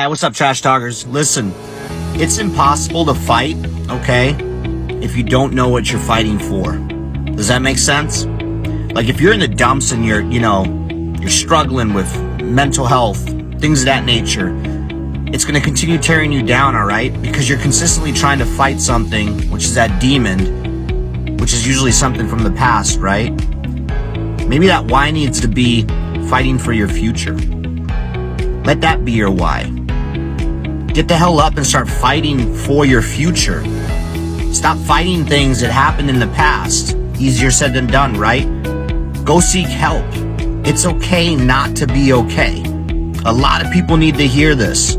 Hi, what's up, Trash Talkers? Listen, it's impossible to fight, okay, if you don't know what you're fighting for. Does that make sense? Like, if you're in the dumps and you're struggling with mental health, things of that nature, it's going to continue tearing you down, all right? Because you're consistently trying to fight something, which is that demon, which is usually something from the past, right? Maybe that why needs to be fighting for your future. Let that be your why. Get the hell up and start fighting for your future. Stop fighting things that happened in the past. Easier said than done, right? Go seek help. It's okay not to be okay. A lot of people need to hear this.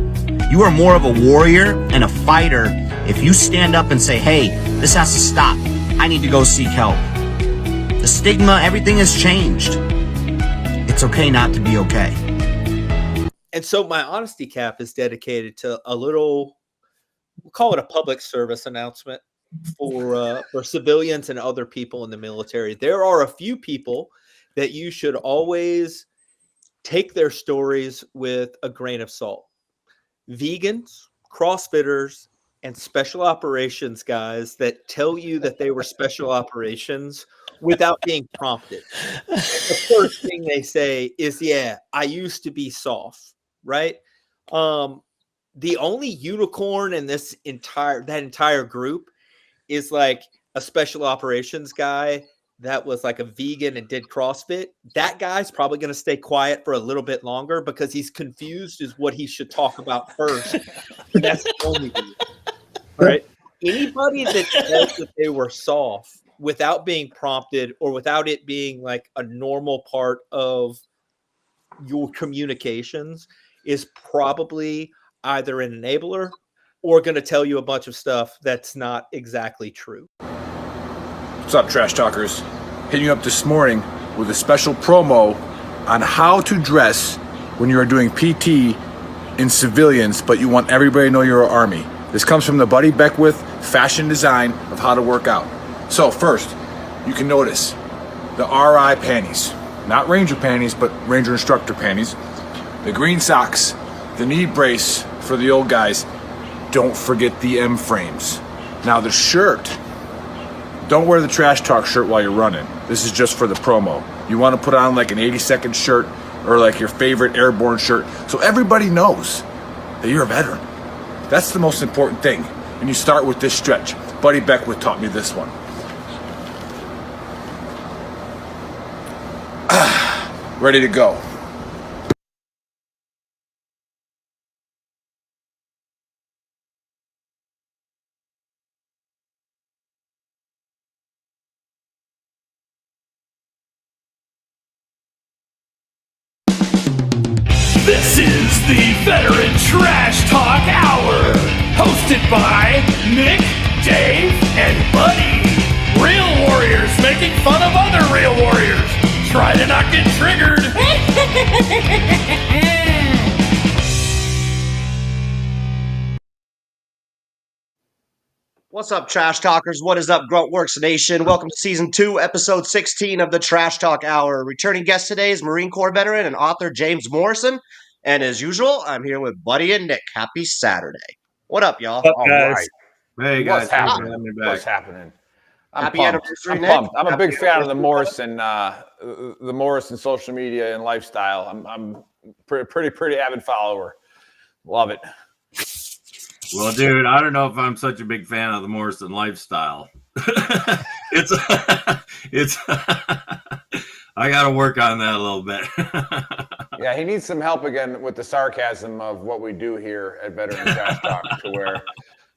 You are more of a warrior and a fighter if you stand up and say, hey, this has to stop. I need to go seek help. The stigma, everything has changed. It's okay not to be okay. And so my honesty cap is dedicated to a little, we'll call it a public service announcement for civilians and other people in the military. There are a few people that you should always take their stories with a grain of salt. Vegans, CrossFitters, and special operations guys that tell you that they were special operations without being prompted. The first thing they say is, yeah, I used to be soft, right? The only unicorn in that entire group is like a special operations guy that was like a vegan and did CrossFit. That guy's probably going to stay quiet for a little bit longer because he's confused as what he should talk about first. And that's the only reason. All right. Anybody that says that they were soft without being prompted or without it being like a normal part of your communications is probably either an enabler or going to tell you a bunch of stuff that's not exactly true. What's up, Trash Talkers? Hitting you up this morning with a special promo on how to dress when you are doing PT in civilians, but you want everybody to know you're an Army. This comes from the Buddy Beckwith fashion design of how to work out. So first, you can notice the RI panties. Not Ranger panties, but Ranger Instructor panties. The green socks, the knee brace for the old guys. Don't forget the M frames. Now the shirt, don't wear the Trash Talk shirt while you're running. This is just for the promo. You want to put on like an 80-second shirt or like your favorite airborne shirt so everybody knows that you're a veteran. That's the most important thing. And you start with this stretch. Buddy Beckwith taught me this one. Ready to go. This is the Veteran Trash Talk Hour, hosted by Nick, Dave, and Buddy. Real warriors making fun of other real warriors. Try to not get triggered. What's up, Trash Talkers? What is up, Gruntworks Nation? Welcome to Season 2, Episode 16 of the Trash Talk Hour. Returning guest today is Marine Corps veteran and author James Morrison. And as usual, I'm here with Buddy and Nick. Happy Saturday. What up, y'all? What's up, guys? Hey, guys. What's happening? What's happening? Happy anniversary, I'm Nick. pumped. I'm a Happy big fan of the anniversary, Morrison social media and lifestyle. I'm pretty avid follower. Love it. Well, dude, I don't know if I'm such a big fan of the Morrison lifestyle. it's I got to work on that a little bit. Yeah, he needs some help again with the sarcasm of what we do here at Veteran Trash Talk to where,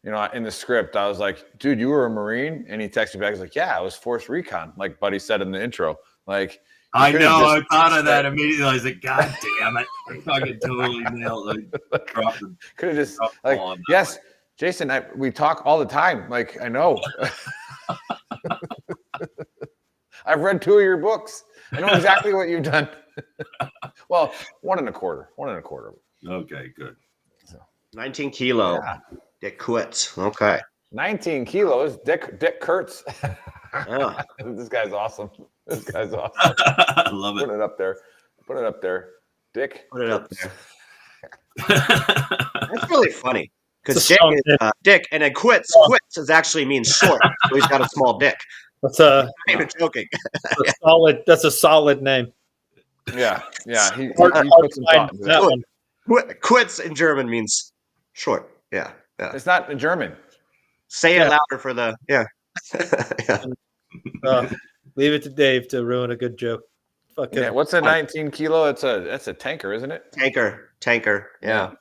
you know, in the script, I was like, dude, you were a Marine? And he texted me back. He's like, yeah, I was Force Recon, like Buddy said in the intro. Like, I know. I thought of that immediately. I was like, God damn it. I fucking totally nailed it. Could have just, like, yes, one. Jason, we talk all the time. Like, I know. I've read 2 of your books. I know exactly what you've done. Well, 1 1/4. Okay, good. 19 kilo. Yeah. Dick quits. Okay. 19 kilos. Dick Kurtz. Yeah. This guy's awesome. I love it. Put it up there. Dick. Put it up there. That's really funny. Because It's a Dick strong is dick. Dick, and then quits is actually means short. So he's got a small dick. That's a I'm not even joking. solid. That's a solid name. Yeah. He Hard put some to find thought into that that. one. Quits in German means short. Yeah. It's not in German. Say it Yeah. louder for the yeah. Leave it to Dave to ruin a good joke. Fucking Yeah. What's a 19 kilo? That's a tanker, isn't it? Tanker. Yeah.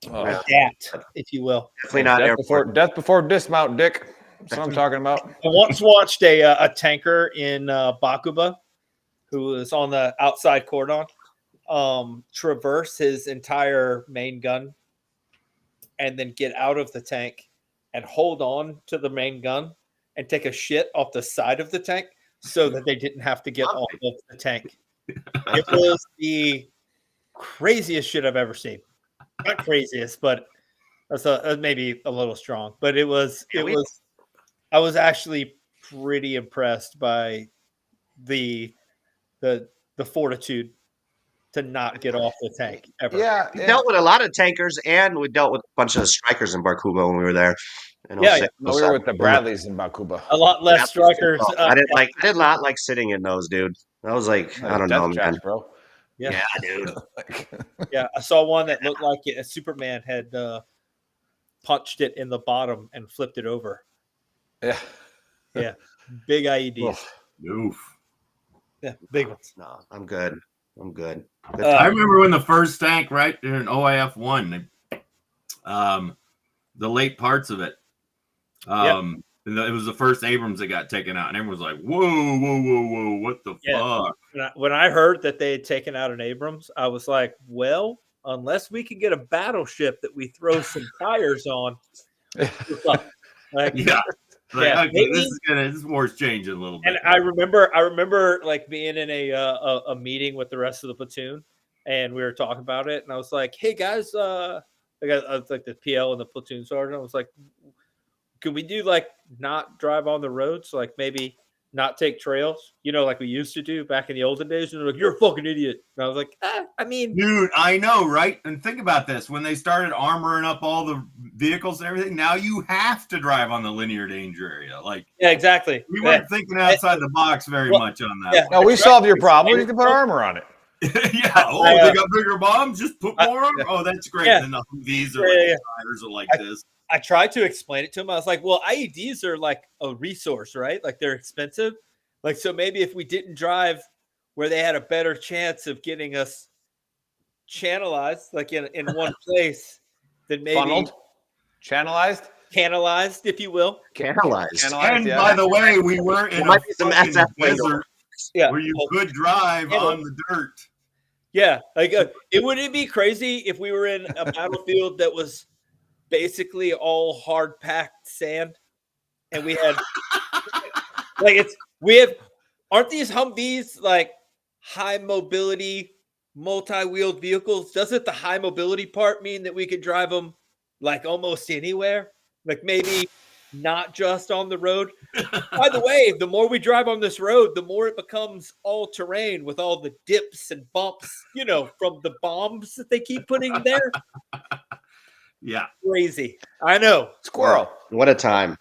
Oh, Yeah. that, if you will. Definitely not airport. death before dismount, Dick. That's what I'm talking about. I once watched a tanker in Bakuba, who was on the outside cordon, traverse his entire main gun, and then get out of the tank and hold on to the main gun and take a shit off the side of the tank so that they didn't have to get off of the tank. It was the craziest shit I've ever seen. Not craziest, but that's maybe a little strong. But it was. I was actually pretty impressed by the fortitude to not get off the tank ever. Yeah. We dealt with a lot of tankers, and we dealt with a bunch of strikers in Bakuba when we were there. Yeah. No, we were with the Bradleys in Bakuba. A lot less strikers. I did not like sitting in those, dude. I was like, I don't know, man. Bro. Yeah, dude. yeah. I saw one that looked like a Superman had punched it in the bottom and flipped it over. Yeah. Yeah, big IEDs. Oof. Yeah, big ones. No, I'm good. Good I remember when the first tank, right, in OIF 1, the late parts of it. It was the first Abrams that got taken out, and everyone was like, whoa, what the fuck? When I heard that they had taken out an Abrams, I was like, well, unless we can get a battleship that we throw some tires on. Like, yeah. Like, yeah, okay, maybe, this war's changing a little bit. And I remember like being in a meeting with the rest of the platoon, and we were talking about it, and I was like, "Hey guys, I was like the PL and the platoon sergeant. I was like, could we do like not drive on the roads, like maybe not take trails, like we used to do back in the olden days?" And they're like, "You're a fucking idiot." And I was like, I mean, dude, I know, right? And think about this: when they started armoring up all the vehicles and everything, now you have to drive on the linear danger area. Like, yeah, exactly. We weren't thinking outside the box very much on that. Yeah. No, we solved your problem. We need to put armor on it. Yeah. Oh, they got bigger bombs. Just put more on. Oh, that's great. Yeah. And these are the tires are like this. I tried to explain it to him. I was like, well, IEDs are like a resource, right? Like they're expensive. Like, so maybe if we didn't drive where they had a better chance of getting us channelized, like in one place, then maybe funneled, canalized, if you will. Canalized. And by the way, we were in a fucking desert where you could drive on the dirt. Yeah. Like, wouldn't it be crazy if we were in a battlefield that was basically all hard packed sand, and we had aren't these Humvees like high mobility multi-wheeled vehicles? Doesn't the high mobility part mean that we could drive them like almost anywhere, like maybe not just on the road? By the way, the more we drive on this road, the more it becomes all terrain with all the dips and bumps, from the bombs that they keep putting there. Yeah. Crazy. I know. Squirrel. What a time.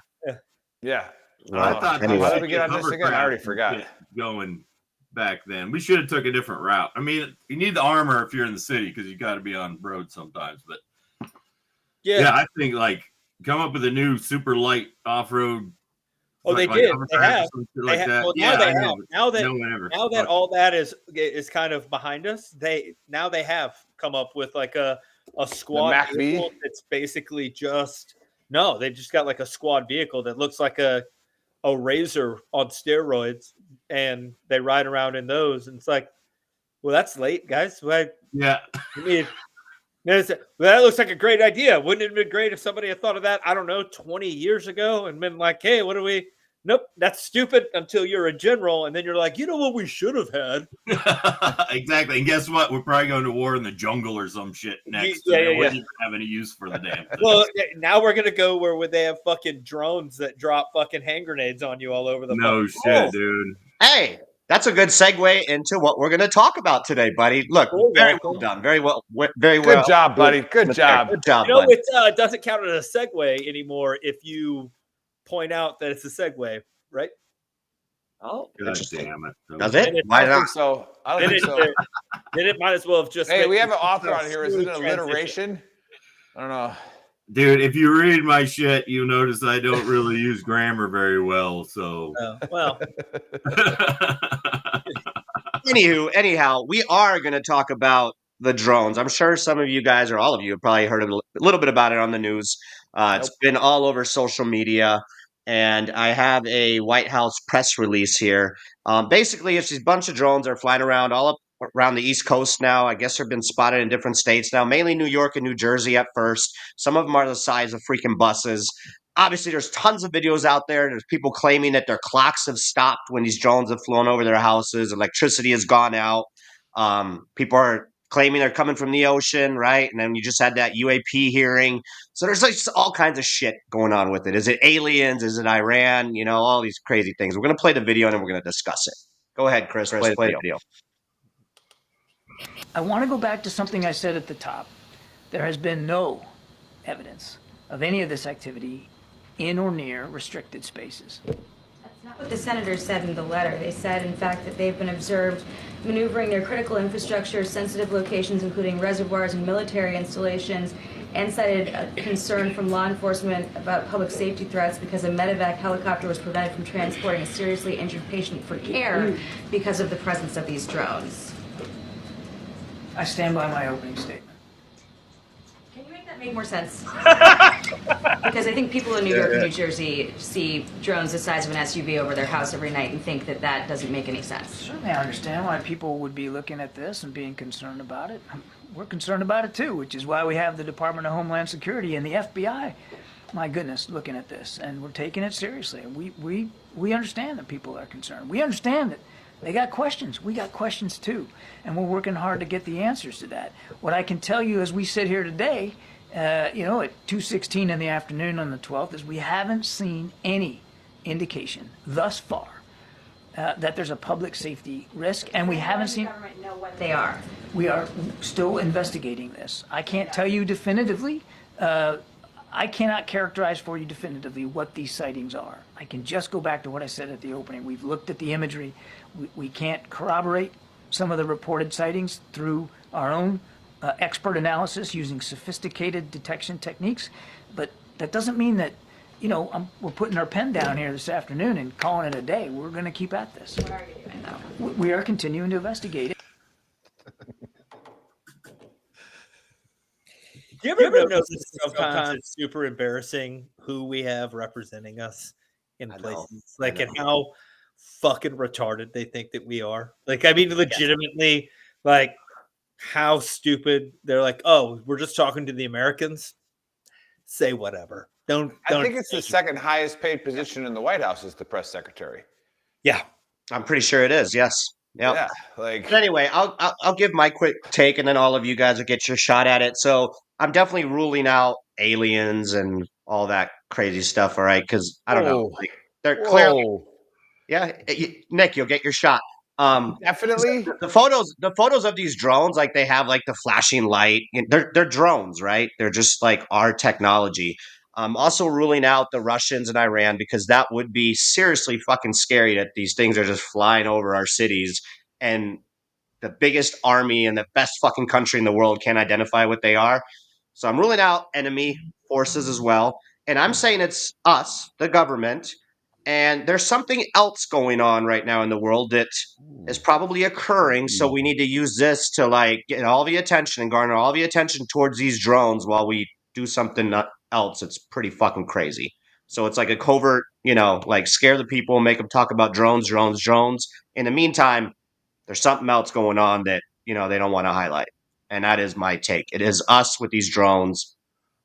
Yeah. I thought anyway. How did we get on this again? I already forgot. Going back then, we should have took a different route. I mean, you need the armor if you're in the city because you got to be on road sometimes. But yeah, I think like come up with a new super light off road. Oh, they did. They have. Well, now that all that is kind of behind us, they have come up with like a squad vehicle that's basically they just got like a squad vehicle that looks like a Razor on steroids, and they ride around in those, and it's like, well, that's late, guys. Yeah. That looks like a great idea. Wouldn't it have been great if somebody had thought of that, I don't know, 20 years ago and been like, hey, what do we? Nope, that's stupid until you're a general. And then you're like, you know what we should have had? Exactly. And guess what? We're probably going to war in the jungle or some shit next. Yeah. Wouldn't even have any use for the damn thing. Well, now we're going to go where they have fucking drones that drop fucking hand grenades on you all over the No shit, dude. Hey, That's a good segue into what we're going to talk about today, buddy. Look, very well done. Very well. Very well. Good job, buddy. Good job. Good job, buddy. buddy. It doesn't count as a segue anymore if you point out that it's a segue, right? Oh, God interesting. damn it. Does it? Why I don't not? think so. I don't think so. Then it might as well have just. Hey, we have an author on here. Is it an alliteration? I don't know. Dude, if you read my shit, you notice I don't really use grammar very well. So, well. Anyhow, we are going to talk about the drones. I'm sure some of you guys, or all of you, have probably heard a little bit about it on the news. It's been all over social media, and I have a White House press release here. Basically, it's these bunch of drones that are flying around all up around the East Coast now. I guess they've been spotted in different states now, mainly New York and New Jersey at first. Some of them are the size of freaking buses. Obviously, there's tons of videos out there. There's people claiming that their clocks have stopped when these drones have flown over their houses. Electricity has gone out. People are claiming they're coming from the ocean, right? And then you just had that UAP hearing. So there's like all kinds of shit going on with it. Is it aliens? Is it Iran? You know, all these crazy things. We're going to play the video and then we're going to discuss it. Go ahead, Chris. Play the video. I want to go back to something I said at the top. There has been no evidence of any of this activity in or near restricted spaces. That's not what the senators said in the letter. They said, in fact, that they've been observed maneuvering their critical infrastructure, sensitive locations, including reservoirs and military installations, and cited a concern from law enforcement about public safety threats because a medevac helicopter was prevented from transporting a seriously injured patient for care because of the presence of these drones. I stand by my opening statement. Can you make that make more sense? Because I think people in New York and New Jersey see drones the size of an SUV over their house every night and think that that doesn't make any sense. Certainly I understand why people would be looking at this and being concerned about it. We're concerned about it too, which is why we have the Department of Homeland Security and the FBI, my goodness, looking at this. And we're taking it seriously. We understand that people are concerned. We understand that they got questions. We got questions too. And we're working hard to get the answers to that. What I can tell you as we sit here today, at 2:16 in the afternoon on the 12th, is we haven't seen any indication thus far that there's a public safety risk, and we haven't seen. The government know what they are. We are still investigating this. I can't tell you definitively. I cannot characterize for you definitively what these sightings are. I can just go back to what I said at the opening. We've looked at the imagery. We can't corroborate some of the reported sightings through our own expert analysis using sophisticated detection techniques, but that doesn't mean that, we're putting our pen down here this afternoon and calling it a day. We're going to keep at this. What are you doing though? We are continuing to investigate it. Do you ever notice sometimes it's super embarrassing who we have representing us in places? Like, and how fucking retarded they think that we are. Like, I mean, legitimately, like, how stupid they're like, oh, we're just talking to the Americans. Say whatever. Don't. I think it's the second highest paid position in the White House is the press secretary. Yeah, I'm pretty sure it is. Yes. Yep. Yeah. Like. But anyway, I'll give my quick take, and then all of you guys will get your shot at it. So I'm definitely ruling out aliens and all that crazy stuff. All right, because I don't know, like, they're clearly. Yeah, Nick, you'll get your shot. Definitely. The photos of these drones, like they have like the flashing light. They're drones, right? They're just like our technology. Also ruling out the Russians and Iran, because that would be seriously fucking scary that these things are just flying over our cities, and the biggest army and the best fucking country in the world can't identify what they are. So I'm ruling out enemy forces as well. And I'm saying it's us, the government. And there's something else going on right now in the world that is probably occurring. So we need to use this to like get all the attention and garner all the attention towards these drones while we do something else that's pretty fucking crazy. So it's like a covert, like scare the people, make them talk about drones. In the meantime, there's something else going on that, they don't want to highlight. And that is my take. It is us with these drones,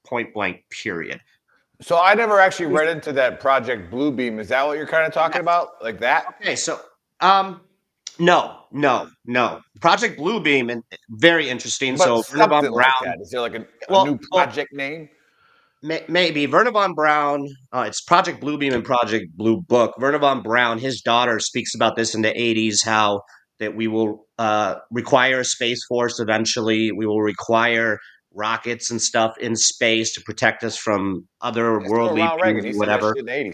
point blank, period. So I never actually read into that Project Bluebeam. Is that what you're kind of talking about? Like that? Okay, so no. Project Bluebeam, and very interesting. But so something Brown, like that. Is there like a new project name? Maybe Werner von Braun. It's Project Bluebeam and Project Blue Book. Werner von Braun, his daughter, speaks about this in the 80s. How that we will require a space force eventually. We will require rockets and stuff in space to protect us from other worldly Ronald Reagan, beings he or said that whatever. shit in the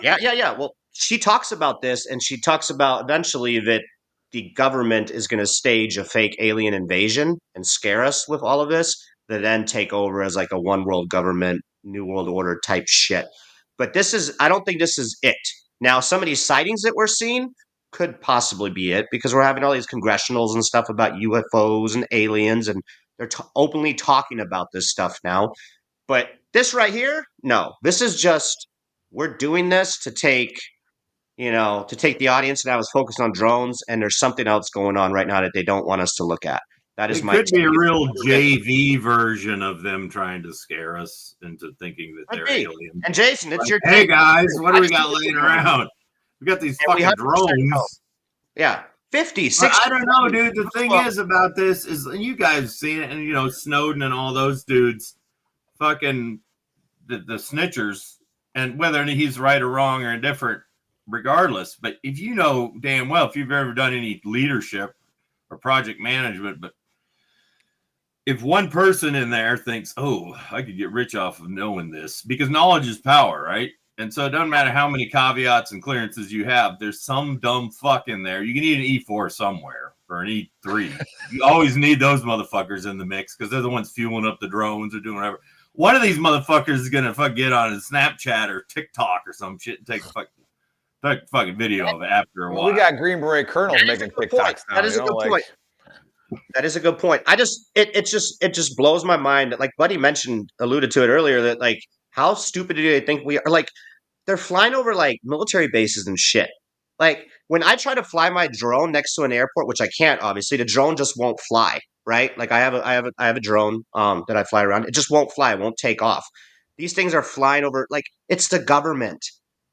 80s. Yeah. Well, she talks about this, and she talks about eventually that the government is going to stage a fake alien invasion and scare us with all of this, that then take over as like a one world government, new world order type shit. But I don't think this is it. Now, some of these sightings that we're seeing could possibly be it, because we're having all these congressionals and stuff about UFOs and aliens, and they're openly talking about this stuff now. But this right here, no, this is just, we're doing this to take the audience, and I was focused on drones, and there's something else going on right now that they don't want us to look at. That is It my could be a take. real JV version of them trying to scare us into thinking that they're aliens. And Jason, it's Like, your hey take. guys, what do we just got think laying it's around? We got these And we fucking 100% know. drones. Yeah, 50, But 60. I don't know, dude. The thing is about this is, and you guys have seen it, and you know, Snowden and all those dudes, fucking the snitchers, and whether he's right or wrong or indifferent, regardless. But if you know damn well, if you've ever done any leadership or project management, but if one person in there thinks, oh, I could get rich off of knowing this, because knowledge is power, right? And so it doesn't matter how many caveats and clearances you have, there's some dumb fuck in there. You can need an E4 somewhere or an E3. You always need those motherfuckers in the mix because they're the ones fueling up the drones or doing whatever. One of these motherfuckers is going to get on his Snapchat or TikTok or some shit and take a fucking video of it after a while. We got Green Beret colonels making TikToks now. That is a good point. That is a good point. It just blows my mind that, like Buddy alluded to it earlier, that like, how stupid do they think we are? Like, they're flying over like military bases and shit. Like, when I try to fly my drone next to an airport, which I can't, obviously, the drone just won't fly, right? Like, I have a drone that I fly around. It just won't fly. It won't take off. These things are flying over, like, it's the government.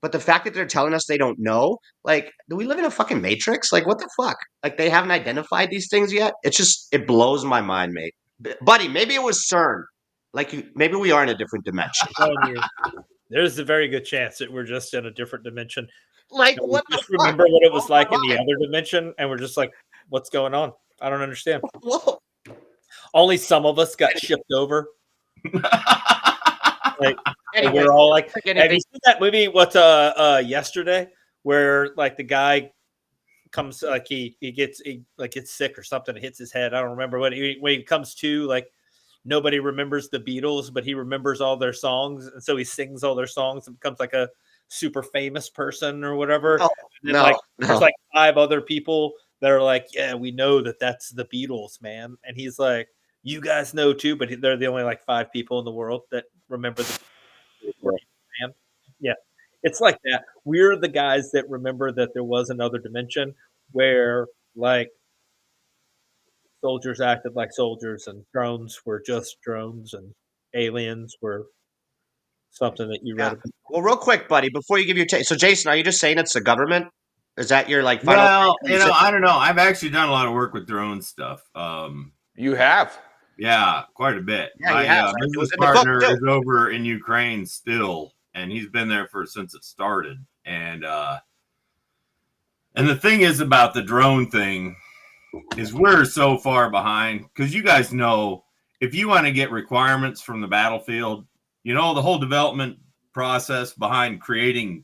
But the fact that they're telling us they don't know, like, do we live in a fucking matrix? Like, what the fuck? Like, they haven't identified these things yet? It blows my mind, mate. Buddy, maybe it was CERN. Like, maybe we are in a different dimension. There's a very good chance that we're just in a different dimension. Like, what the fuck? Remember what it was like in the other dimension, and we're just like, what's going on? I don't understand. Whoa. Only some of us got shipped over. Like, anyway, we're all like, have you seen that movie? What's yesterday, where like the guy comes, like he gets sick or something, it hits his head. I don't remember when he comes to, like, nobody remembers the Beatles, but he remembers all their songs, and so he sings all their songs and becomes like a super famous person or whatever. There's like 5 other people that are like, yeah, we know that's the Beatles, man. And he's like, you guys know too, but they're the only like 5 people in the world that remember the Beatles, man. Yeah, it's like that. We're the guys that remember that there was another dimension where, like, soldiers acted like soldiers, and drones were just drones, and aliens were something that you read about. Well, real quick, buddy, before you give your take. So, Jason, are you just saying it's the government? Is that your like final? Well, I don't know. I've actually done a lot of work with drone stuff. You have? Yeah, quite a bit. Yeah, My business partner is over in Ukraine still, and he's been there since it started. And the thing is about the drone thing is we're so far behind, because you guys know, if you want to get requirements from the battlefield, you know, the whole development process behind creating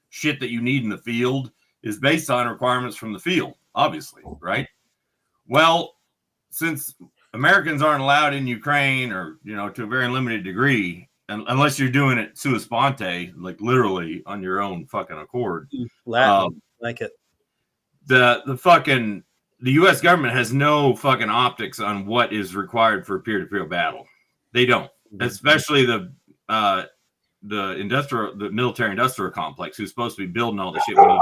shit that you need in the field is based on requirements from the field, obviously, right? Well, since Americans aren't allowed in Ukraine, or, you know, to a very limited degree, unless you're doing it sua sponte, like literally on your own fucking accord. Latin, like it. The U.S. government has no fucking optics on what is required for a peer-to-peer battle. They don't, especially the military-industrial complex, who's supposed to be building all the shit we need.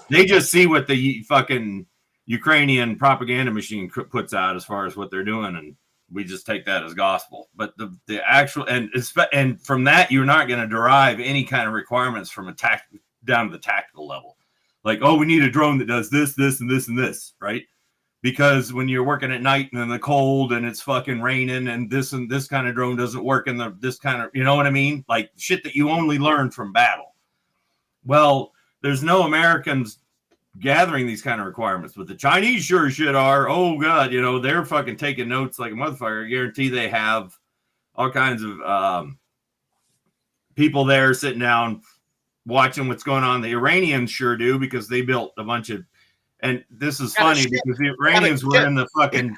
They just see what the fucking Ukrainian propaganda machine puts out as far as what they're doing, and we just take that as gospel. But the actual and from that, you're not going to derive any kind of requirements from down to the tactical level. Like, oh, we need a drone that does this, this, and this, and this, right? because when you're working at night and in the cold and it's fucking raining and this kind of drone doesn't work in this kind of, you know what I mean? Like shit that you only learn from battle. Well, there's no Americans gathering these kind of requirements, but the Chinese sure as shit are. Oh God, you know, they're fucking taking notes like a motherfucker. I guarantee they have all kinds of people there sitting down watching what's going on. The Iranians sure do, because they built a bunch of, and this is funny because the Iranians were in the fucking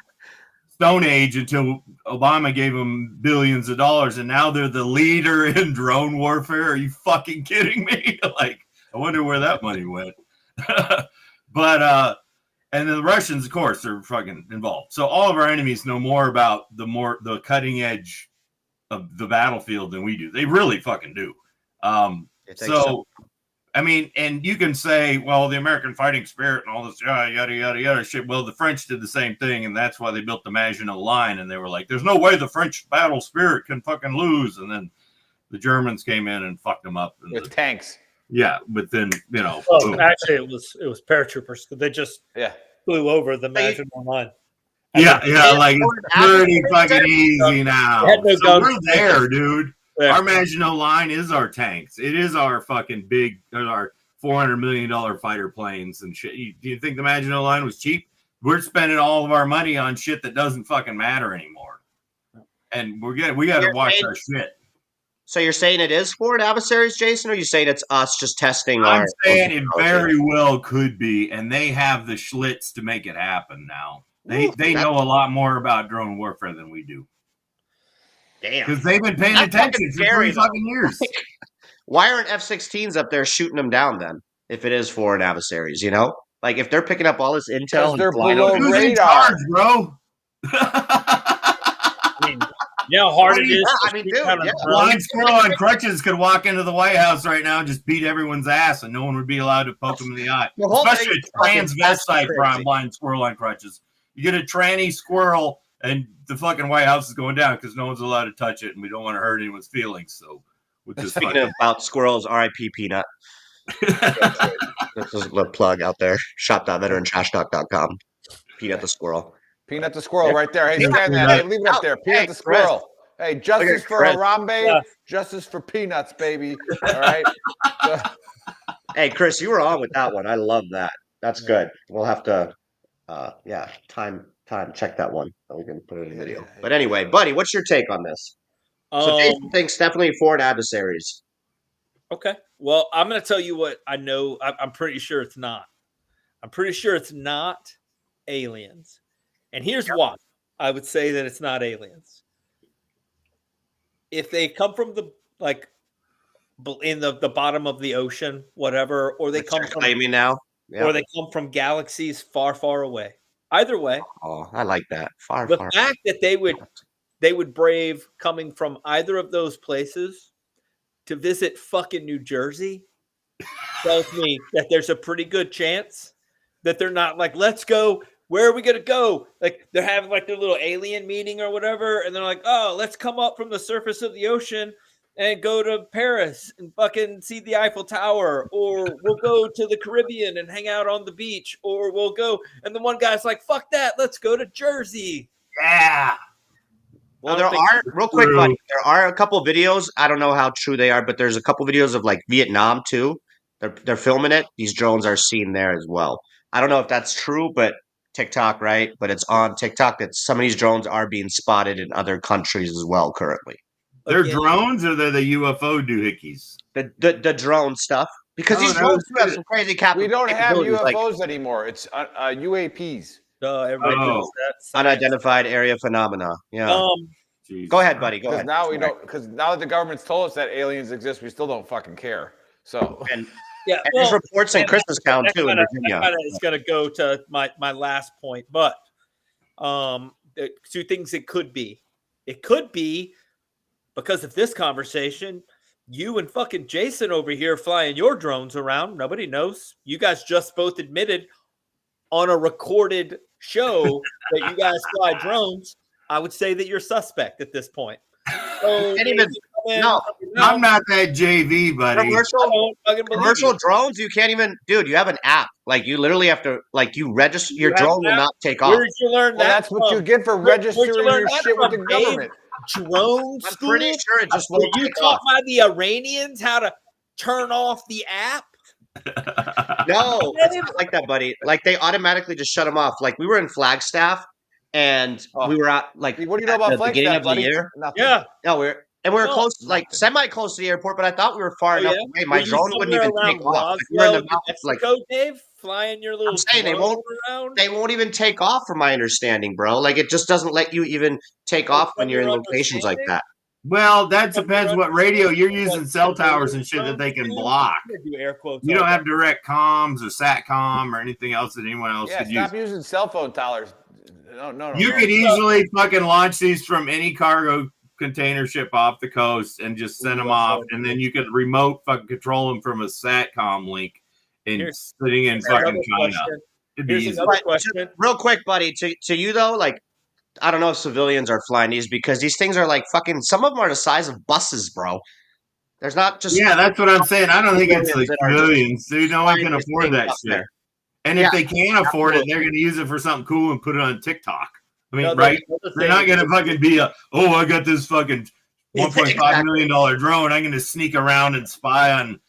Stone Age until Obama gave them billions of dollars, and now they're the leader in drone warfare. Are you fucking kidding me? Like, I wonder where that money went. But and the Russians, of course, are fucking involved. So all of our enemies know more about the cutting edge of the battlefield than we do. They really fucking do. So I mean, and you can say, well, the American fighting spirit and all this yada yada yada shit. Well, the French did the same thing, and that's why they built the Maginot Line. And they were like, "There's no way the French battle spirit can fucking lose." And then the Germans came in and fucked them up with tanks. Yeah, but then you know, actually, it was paratroopers. They just flew over the Maginot Line. Yeah, like it's pretty fucking easy now. So we're there, dude. Our Maginot Line is our tanks. It is our fucking big, our $400 million fighter planes and shit. Do you think the Maginot Line was cheap? We're spending all of our money on shit that doesn't fucking matter anymore. And we got to watch our shit. So you're saying it is foreign adversaries, Jason, or are you saying it's us just testing I'm saying it very well could be, and they have the schlitz to make it happen now. They know a lot more about drone warfare than we do. Damn. Because they've been paying attention for 3 fucking years. Why aren't F-16s up there shooting them down then, if it is foreign adversaries, you know? Like, if they're picking up all this intel they're and flying below over radar, bro. I mean, you know how hard it is. I mean, dude, Blind squirrel on crutches could walk into the White House right now and just beat everyone's ass, and no one would be allowed to poke them in the eye. Especially a transvestite blind squirrel on crutches. You get a tranny squirrel, and the fucking White House is going down because no one's allowed to touch it, and we don't want to hurt anyone's feelings. So, we'll just speaking about squirrels, R.I.P. Peanut. This is the plug out there. Shop.VeteranTrashTalk.com. Peanut the squirrel. Peanut the squirrel right there. Hey, stand there. Hey, leave it up there. Peanut the squirrel. Hey, justice for Harambe, justice for peanuts, baby. All right. Hey, Chris, you were on with that one. I love that. That's good. We'll have to, time. Check that one. We can put it in the video. But anyway, buddy, what's your take on this? So Jason thinks definitely foreign adversaries. Okay. Well, I'm going to tell you what I know. I'm pretty sure it's not. I'm pretty sure it's not aliens. And here's why I would say that it's not aliens. If they come from in the bottom of the ocean, whatever, or they come from or they come from galaxies far, far away. Either way. Oh, I like that. Far. The fact that they would brave coming from either of those places to visit fucking New Jersey tells me that there's a pretty good chance that they're not like, let's go. Where are we going to go? Like, they're having like their little alien meeting or whatever. And they're like, oh, let's come up from the surface of the ocean and go to Paris and fucking see the Eiffel Tower. Or we'll go to the Caribbean and hang out on the beach. Or we'll go. And the one guy's like, fuck that. Let's go to Jersey. Yeah. Well, there are, real quick, buddy, there are a couple of videos. I don't know how true they are, but there's a couple of videos of like Vietnam too. They're filming it. These drones are seen there as well. I don't know if that's true, but TikTok, right? But it's on TikTok that some of these drones are being spotted in other countries as well currently. They're drones, or they're the UFO doohickeys? The drone stuff. Because these drones have some crazy capabilities. We don't have UFOs anymore. It's UAPs. Everybody knows that. Unidentified area phenomena. Yeah. Go ahead, buddy. Go ahead. Now we don't, because now that the government's told us that aliens exist, we still don't fucking care. So there's reports in Christmastown too in Virginia. It's going to go to my last point, but two things it could be. It could be because of this conversation, you and fucking Jason over here flying your drones around. Nobody knows. You guys just both admitted on a recorded show that you guys fly drones. I would say that you're suspect at this point. So No, I'm not that JV, buddy. Commercial drones, you can't even, dude. You have an app. Like you literally have to, like you register. Your drone will not take off. Where did you learn that? Well, that's what you get for registering your shit with the government. Drone I'm school? pretty sure it just Were won't you take taught off. by the Iranians how to turn off the app? No, it's not like that, buddy. Like they automatically just shut them off. Like we were in Flagstaff, and we were at like What do you know about the beginning Flagstaff, of buddy? the year. Nothing. Yeah. No, we were No, close, like semi-close to the airport, but I thought we were far enough away. My drone wouldn't even take off. Like, we were in the mountains, like Mexico, Dave, flying your little. I'm saying, they drone won't. around. They won't even take off, from my understanding, bro. Like it just doesn't let you even take off when you're in locations like that. Well, that depends what radio you're using. Cell towers and shit that they can block. You don't have direct comms or SATCOM or anything else that anyone else could use. Stop using cell phone towers. No. You could easily fucking launch these from any cargo container ship off the coast and just send them off, and then you could remote fucking control them from a SATCOM link and sitting in fucking China. It'd be easy. Question. Real quick, buddy, to you though, like I don't know if civilians are flying these because these things are like fucking. Some of them are the size of buses, bro. There's not just that's what I'm saying. I don't think it's like civilians, dude. No one can afford that shit. there. And if they can afford it, they're going to use it for something cool and put it on TikTok. I mean, right? They're not going to fucking be I got this fucking $1.5 million drone. I'm going to sneak around and spy on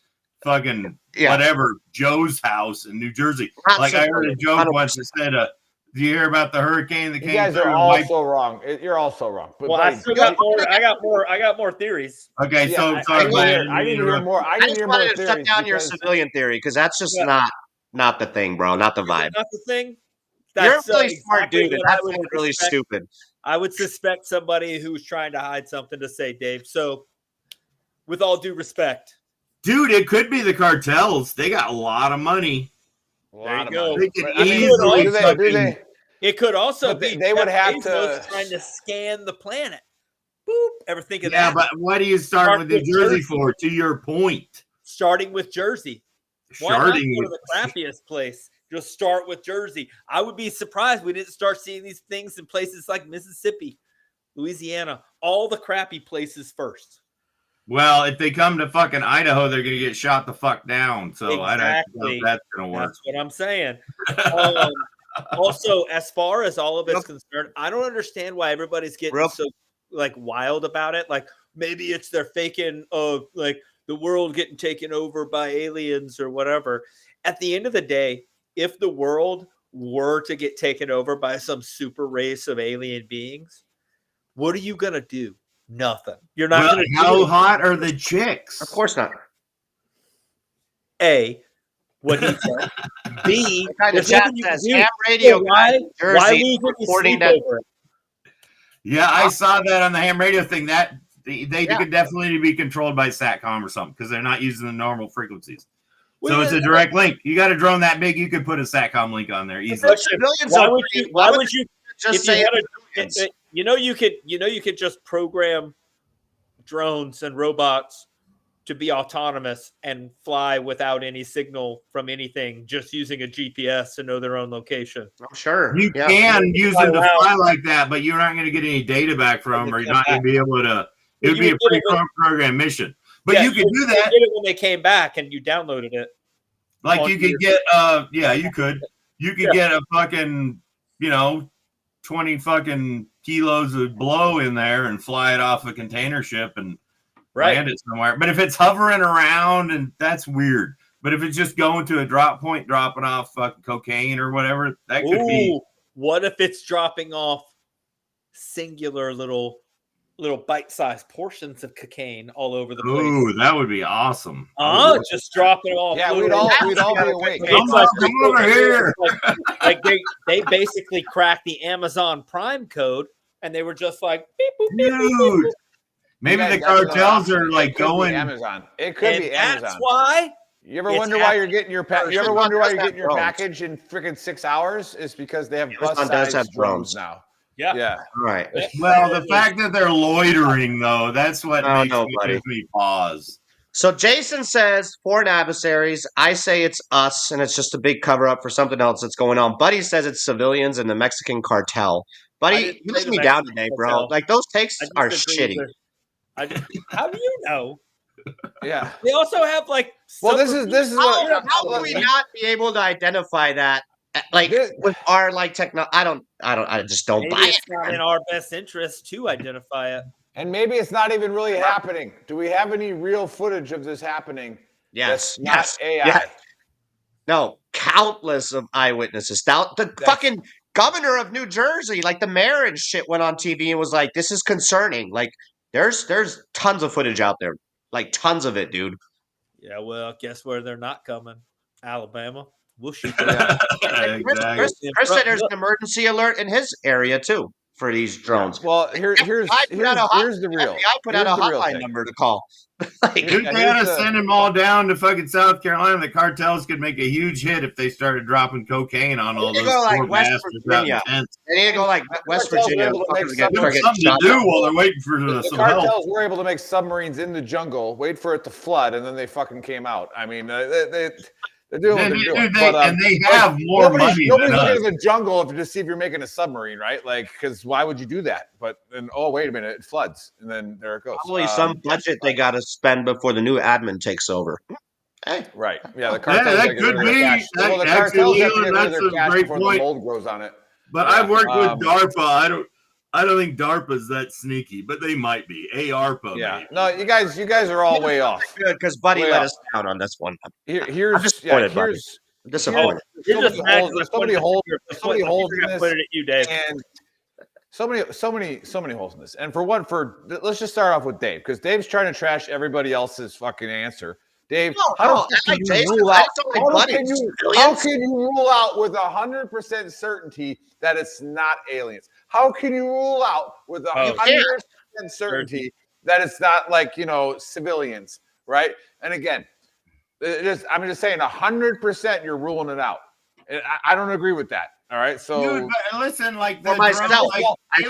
fucking whatever Joe's house in New Jersey. Like I heard a joke once that said, do you hear about the hurricane that came You guys through? are all so wrong. You're all so wrong. But well, I still got more. I got more theories. Okay, so I need to hear more. I just wanted to shut down your civilian theory because that's just not the thing, bro. Not the vibe. Not the thing. You're a really smart dude, and that's really stupid. I would suspect somebody who's trying to hide something to say, Dave. So, with all due respect, dude, it could be the cartels. They got a lot of money. There you go. They could easily. It could also be they would have to trying to scan the planet. Boop. Ever think of that? Yeah, but what do you start with New Jersey for? To your point, starting with Jersey. Why not go to the crappiest place? Just start with Jersey. I would be surprised we didn't start seeing these things in places like Mississippi, Louisiana, all the crappy places first. Well, if they come to fucking Idaho, they're going to get shot the fuck down. So I don't know if that's going to work. That's what I'm saying. Also, as far as all of it's concerned, I don't understand why everybody's getting so like wild about it. Like maybe it's they're faking like the world getting taken over by aliens or whatever. At the end of the day, if the world were to get taken over by some super race of alien beings, what are you going to do? Nothing. You're not going to do how hot are the chicks? Of course not. A, what he said. B, the chat says ham radio guy Jersey reporting that. Yeah, I saw that on the ham radio thing. That they could definitely be controlled by SATCOM or something because they're not using the normal frequencies. So it's a direct link. You got a drone that big, you could put a SATCOM link on there easily. Why would you just say you could just program drones and robots to be autonomous and fly without any signal from anything, just using a GPS to know their own location. I'm sure you can use them to fly like that, but you're not going to get any data back from them, or you're not going to be able to. It would be a pre-programmed mission. But you could do that. You did it when they came back and you downloaded it. Like you could get, you could. You could get a fucking, 20 fucking kilos of blow in there and fly it off a container ship and land it somewhere. But if it's hovering around, and that's weird. But if it's just going to a drop point, dropping off fucking cocaine or whatever, that could be. What if it's dropping off singular little bite-sized portions of cocaine all over the place? Ooh, that would be awesome. Just drop it off. Yeah, we'd all be awake. Come over here. Like they basically cracked the Amazon Prime code, and they were just like, beep, boop, beep, dude. Boop, boop. Maybe the cartels are like going Amazon. It could be Amazon. That's why. You ever wonder why you're getting your You ever wonder why you're getting your package in freaking 6 hours? It's because they have bus-sized drones now. Yeah. All right. Well, the fact that they're loitering, though, that's what makes me pause. So Jason says foreign adversaries. I say it's us, and it's just a big cover-up for something else that's going on. Buddy says it's civilians and the Mexican cartel. Buddy, you let me down today, bro. Like, those takes are shitty. How do you know? Yeah. They also have like. Well, this is what. How would we not be able to identify that? Like with our like technology, I just don't Maybe buy it's it. not in our best interest to identify it. And maybe it's not even really happening. Do we have any real footage of this happening? Yes. That's not AI. Yes. No, countless of eyewitnesses. Now, the fucking governor of New Jersey, like the mayor and shit, went on TV and was like, "This is concerning." Like, there's tons of footage out there, like tons of it, dude. Yeah, well, guess where they're not coming? Alabama. We'll shoot them. Exactly. Chris said there's an emergency alert in his area too for these drones. Well, here's the real. I put out a hotline number to call. Dude, they ought to send them all down to fucking South Carolina. The cartels could make a huge hit if they started dropping cocaine on all those poor West bastards. Virginia. They need to go like West Virginia. Something to do while they're waiting for some help. Cartels were able to make submarines in the jungle, wait for it to flood, and then they fucking came out. I mean, they're doing what they're doing. And they have more money Nobody's than us. looking in the jungle to see if you're making a submarine, right? Like, because why would you do that? But then, oh, wait a minute, it floods, and then there it goes. Probably some budget they got to spend before the new admin takes over. Hey. Right. Yeah, the cartels. That could be. Well, the cartels have to get rid of That's their a cash great before the point. mold grows on it. But I've worked with DARPA. I don't think DARPA's that sneaky, but they might be. ARPA. Yeah. Maybe. No, you guys are all way off. Good, because Buddy let us down on this one. Here's disappointed. Somebody holds in this. Put it at you, Dave. And so many holes in this. And let's just start off with Dave, because Dave's trying to trash everybody else's fucking answer. Dave, how can you rule out with 100% certainty that it's not aliens? How can you rule out with 100% certainty that it's not like, civilians, right? And again, I'm just saying 100% you're ruling it out. I don't agree with that. All right, so dude, but listen, like for myself,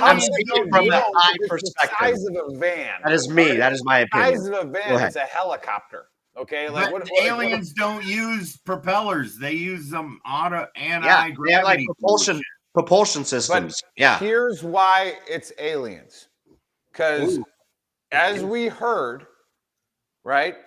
I'm speaking from the high perspective. The size of a van. That is me. That is my opinion. The size of a van is a helicopter. Okay, like but aliens don't use propellers; they use some anti-gravity. Yeah, they have like propulsion systems. But here's why it's aliens, because as we heard, right?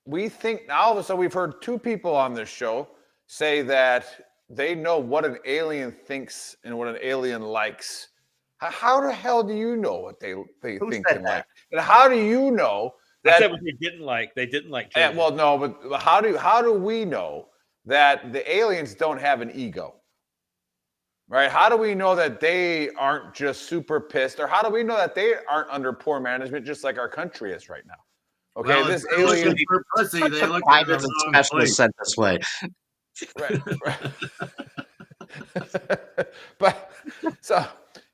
We think now. So we've heard two people on this show say that they know what an alien thinks and what an alien likes. How the hell do you know what they think and like? And how do you know? I said what they didn't like. They didn't like. Well, no, but how do we know that the aliens don't have an ego? Right? How do we know that they aren't just super pissed, or how do we know that they aren't under poor management, just like our country is right now? Okay, well, this alien for pussy, they look private and specialist sent this way. Right. But so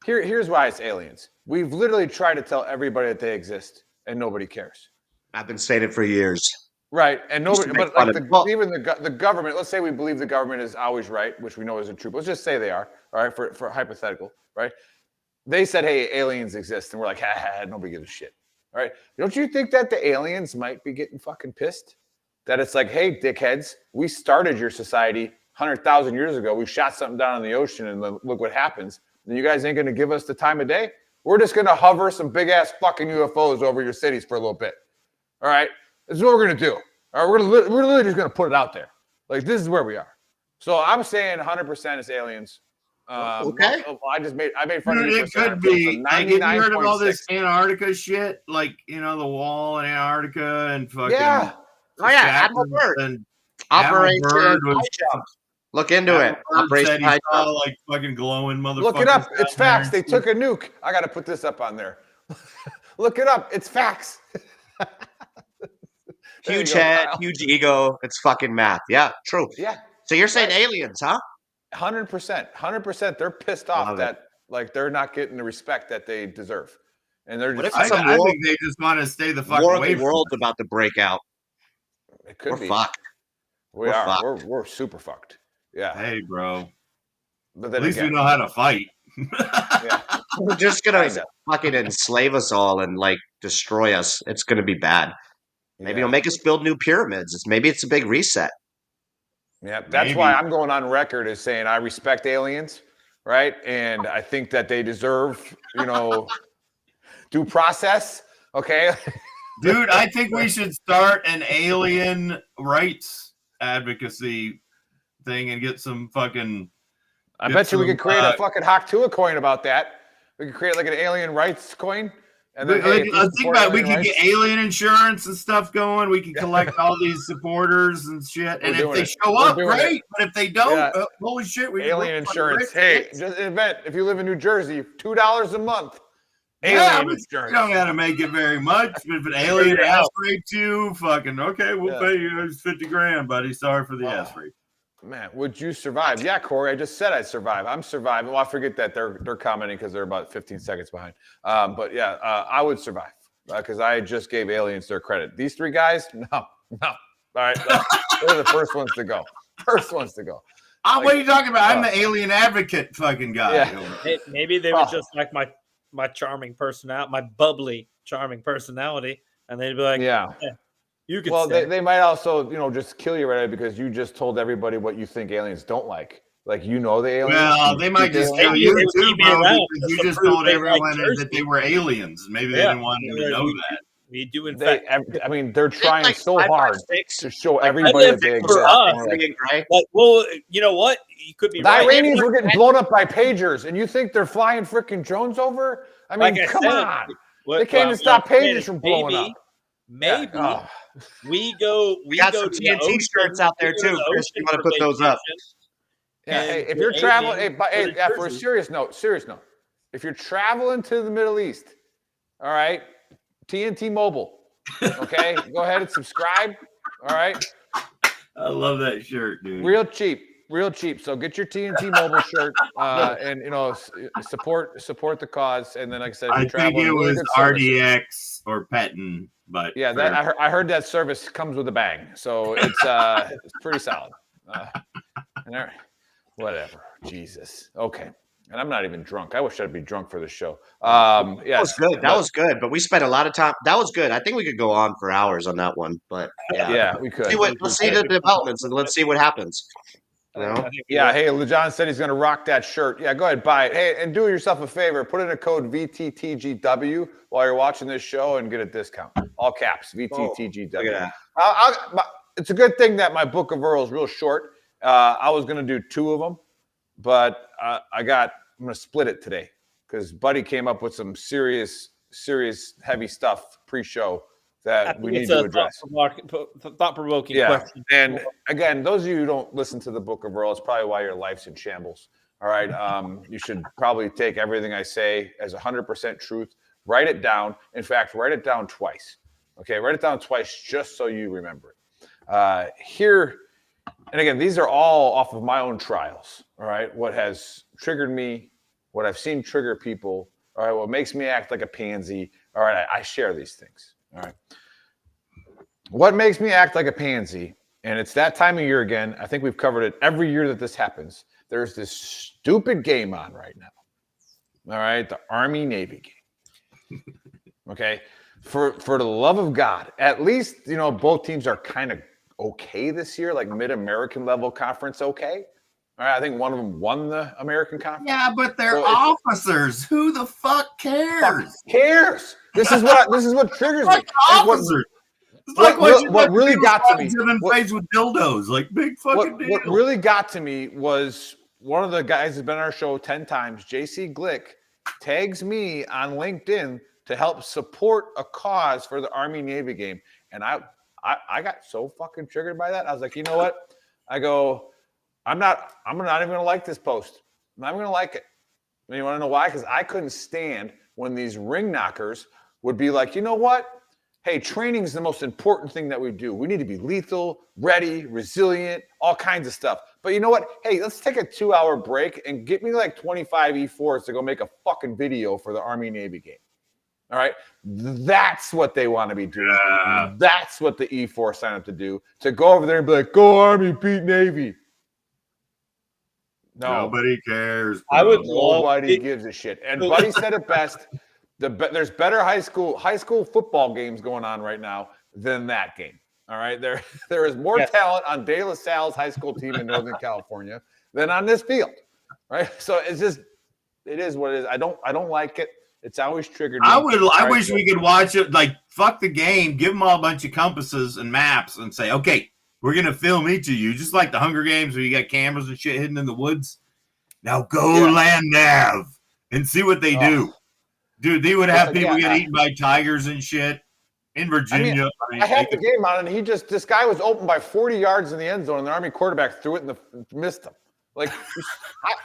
here's why it's aliens. We've literally tried to tell everybody that they exist, and nobody cares. I've been saying it for years. Right, and nobody, but like even the government. Let's say we believe the government is always right, which we know isn't true. But let's just say they are. All right, for hypothetical, right? They said, "Hey, aliens exist," and we're like, "Ha, nobody gives a shit." All right, don't you think that the aliens might be getting fucking pissed? That it's like, "Hey, dickheads, we started your society 100,000 years ago. We shot something down in the ocean, and look what happens. And you guys ain't going to give us the time of day. We're just going to hover some big ass fucking UFOs over your cities for a little bit. All right, this is what we're going to do. All right, we're literally just going to put it out there. Like, this is where we are." So I'm saying 100% is aliens. Okay. I made fun of you. It could be. Like, have you heard of all this Antarctica shit? Like, the wall in Antarctica and fucking. Yeah. Oh yeah, Admiral Byrd. Operation High Jump. Look into it. Operation High Jump. Like fucking glowing motherfuckers. Look it up. It's facts. They took a nuke. I got to put this up on there. Look it up. It's facts. Huge head, huge ego. It's fucking math. Yeah, true. Yeah. So you're saying aliens, huh? 100%. 100%. They're pissed off that like they're not getting the respect that they deserve, and they're just. I think they just want to stay the fuck away. The world's about to break out. It could be. Fucked. We are. We're super fucked. Yeah. Hey, bro. But at least we know how to fight. Yeah. We're just gonna fucking enslave us all and like destroy us. It's gonna be bad. Maybe it'll make us build new pyramids. Maybe it's a big reset. Yeah, that's why I'm going on record as saying I respect aliens, right? And I think that they deserve, due process. Okay. Dude, I think we should start an alien rights advocacy thing and get some fucking. I bet you we could create a fucking Haktua coin about that. We could create like an alien rights coin. And then think about it, we could get alien insurance and stuff going. We could collect all these supporters and shit. And if they show up, great. But if they don't, holy shit, we alien insurance. Hey, just invent. If you live in New Jersey, $2 a month. Alien insurance. You don't got to make it very much. But if an alien ass rapes you, fucking okay, we'll pay you $50,000, buddy. Sorry for the ass rape. Man, would you survive? Yeah, Corey, I just said I'd survive. I'm surviving. Well, I forget that they're commenting because they're about 15 seconds behind. But yeah, I would survive because I just gave aliens their credit. These three guys, no. All right, they're the first ones to go. First ones to go. What are you talking about? I'm the alien advocate fucking guy. Yeah. Maybe they would just like my charming personality, my bubbly, charming personality, and they'd be like, you could. Well, they might also, just kill you right away because you just told everybody what you think aliens don't like. Like, the aliens. Well, they might just kill you too, bro, because you just told everyone that they were aliens. Maybe they didn't want them to know that. We do, in fact. I mean, they're trying so hard to show everybody that they exist. Like, well, you know what? You could be right. The Iranians were getting blown up by pagers, and you think they're flying freaking drones over? I mean, come on. They can't even stop pagers from blowing up. Maybe we got some TNT shirts out there too, Chris. You want to put those up? Yeah. Hey, if you're traveling, for a serious note, if you're traveling to the Middle East, all right, TNT Mobile, okay, go ahead and subscribe. All right. I love that shirt, dude. Real cheap. So get your TNT Mobile shirt and support the cause. And then, like I said, I think it was RDX or Pettin. But yeah, I heard that service comes with a bang, so it's pretty solid. Whatever, Jesus. Okay, and I'm not even drunk. I wish I'd be drunk for the show. That was good. That was good. But we spent a lot of time. That was good. I think we could go on for hours on that one. But yeah, we could. Let's see the developments and let's see what happens. Yeah. Hey, LeJohn said he's going to rock that shirt. Yeah, go ahead, buy it. Hey, and do yourself a favor. Put in a code VTTGW while you're watching this show and get a discount. All caps, VTTGW. It's a good thing that my book of Earl is real short. I was going to do 2 of them, but I'm going to split it today because Buddy came up with some serious, heavy stuff pre-show that we need to address. Thought-provoking question. And again, those of you who don't listen to the Book of Earl, it's probably why your life's in shambles. All right. You should probably take everything I say as 100% truth. Write it down. In fact, write it down twice. Okay. Write it down twice just so you remember it. Here, and again, these are all off of my own trials. All right. What has triggered me, what I've seen trigger people. All right. What makes me act like a pansy. All right. I share these things. All right. What makes me act like a pansy, and it's that time of year again. I think we've covered it every year that this happens. There's this stupid game on right now. All right. The Army-Navy game. Okay. For the love of God, at least, both teams are kind of okay this year, like mid-American level conference. Okay. All right. I think one of them won the American conference. Yeah, but they're officers. Who the fuck cares? Fuck cares. This is what triggers me. Officers. What really got to me with dildos, like big fucking deal. What really got to me was one of the guys who's been on our show 10 times, JC Glick, tags me on LinkedIn to help support a cause for the Army-Navy game. And I got so fucking triggered by that. I was like, you know what? I go, I'm not even going to like this post. I'm not even going to like it. And you want to know why? Because I couldn't stand when these ring knockers would be like, you know what? Hey, training is the most important thing that we do. We need to be lethal, ready, resilient, all kinds of stuff. But you know what? Hey, let's take a 2-hour break and get me like 25 E4s to go make a fucking video for the Army-Navy game. All right? That's what they want to be doing. Yeah. That's what the E4 signed up to do, to go over there and be like, go Army, beat Navy. No. Nobody cares. Bro. Nobody gives a shit. And Buddy said it best. There's better high school football games going on right now than that game. All right, there is more talent on De La Salle's high school team in Northern California than on this field. Right, so it is what it is. I don't like it. It's always triggered me. I wish we could watch it. Like, fuck the game. Give them all a bunch of compasses and maps and say, okay, we're going to film each of you. Just like the Hunger Games where you got cameras and shit hidden in the woods. Now go land nav and see what they do. Dude, they would have people get eaten by tigers and shit in Virginia. I had the game on, and this guy was open by 40 yards in the end zone, and the Army quarterback threw it and missed him. Like,